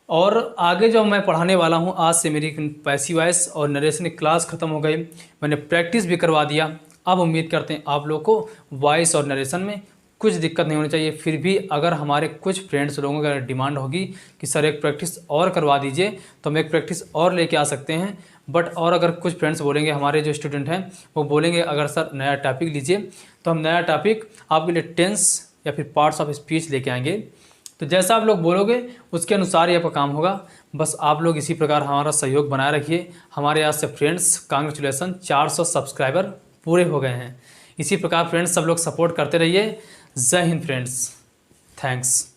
और आगे जो मैं पढ़ाने वाला हूँ, आज से मेरी पैसिव वॉइस और नरेशन की क्लास ख़त्म हो गई, मैंने प्रैक्टिस भी करवा दिया। अब उम्मीद करते हैं आप लोग को वॉइस और नरेशन में कुछ दिक्कत नहीं होनी चाहिए। फिर भी अगर हमारे कुछ फ्रेंड्स लोगों की अगर डिमांड होगी कि सर एक प्रैक्टिस और करवा दीजिए, तो हम एक प्रैक्टिस और लेके आ सकते हैं। बट और अगर कुछ फ्रेंड्स बोलेंगे, हमारे जो स्टूडेंट हैं वो बोलेंगे अगर सर नया टॉपिक लीजिए, तो हम नया टॉपिक आपके लिए टेंस या फिर पार्ट्स ऑफ स्पीच लेके आएंगे। तो जैसा आप लोग बोलोगे उसके अनुसार ही आपका काम होगा। बस आप लोग इसी प्रकार हमारा सहयोग बनाए रखिए। हमारे यहाँ से फ्रेंड्स कांग्रेचुलेसन 400 सब्सक्राइबर पूरे हो गए हैं। इसी प्रकार फ्रेंड्स सब लोग सपोर्ट करते रहिए। जय हिंद फ्रेंड्स, थैंक्स।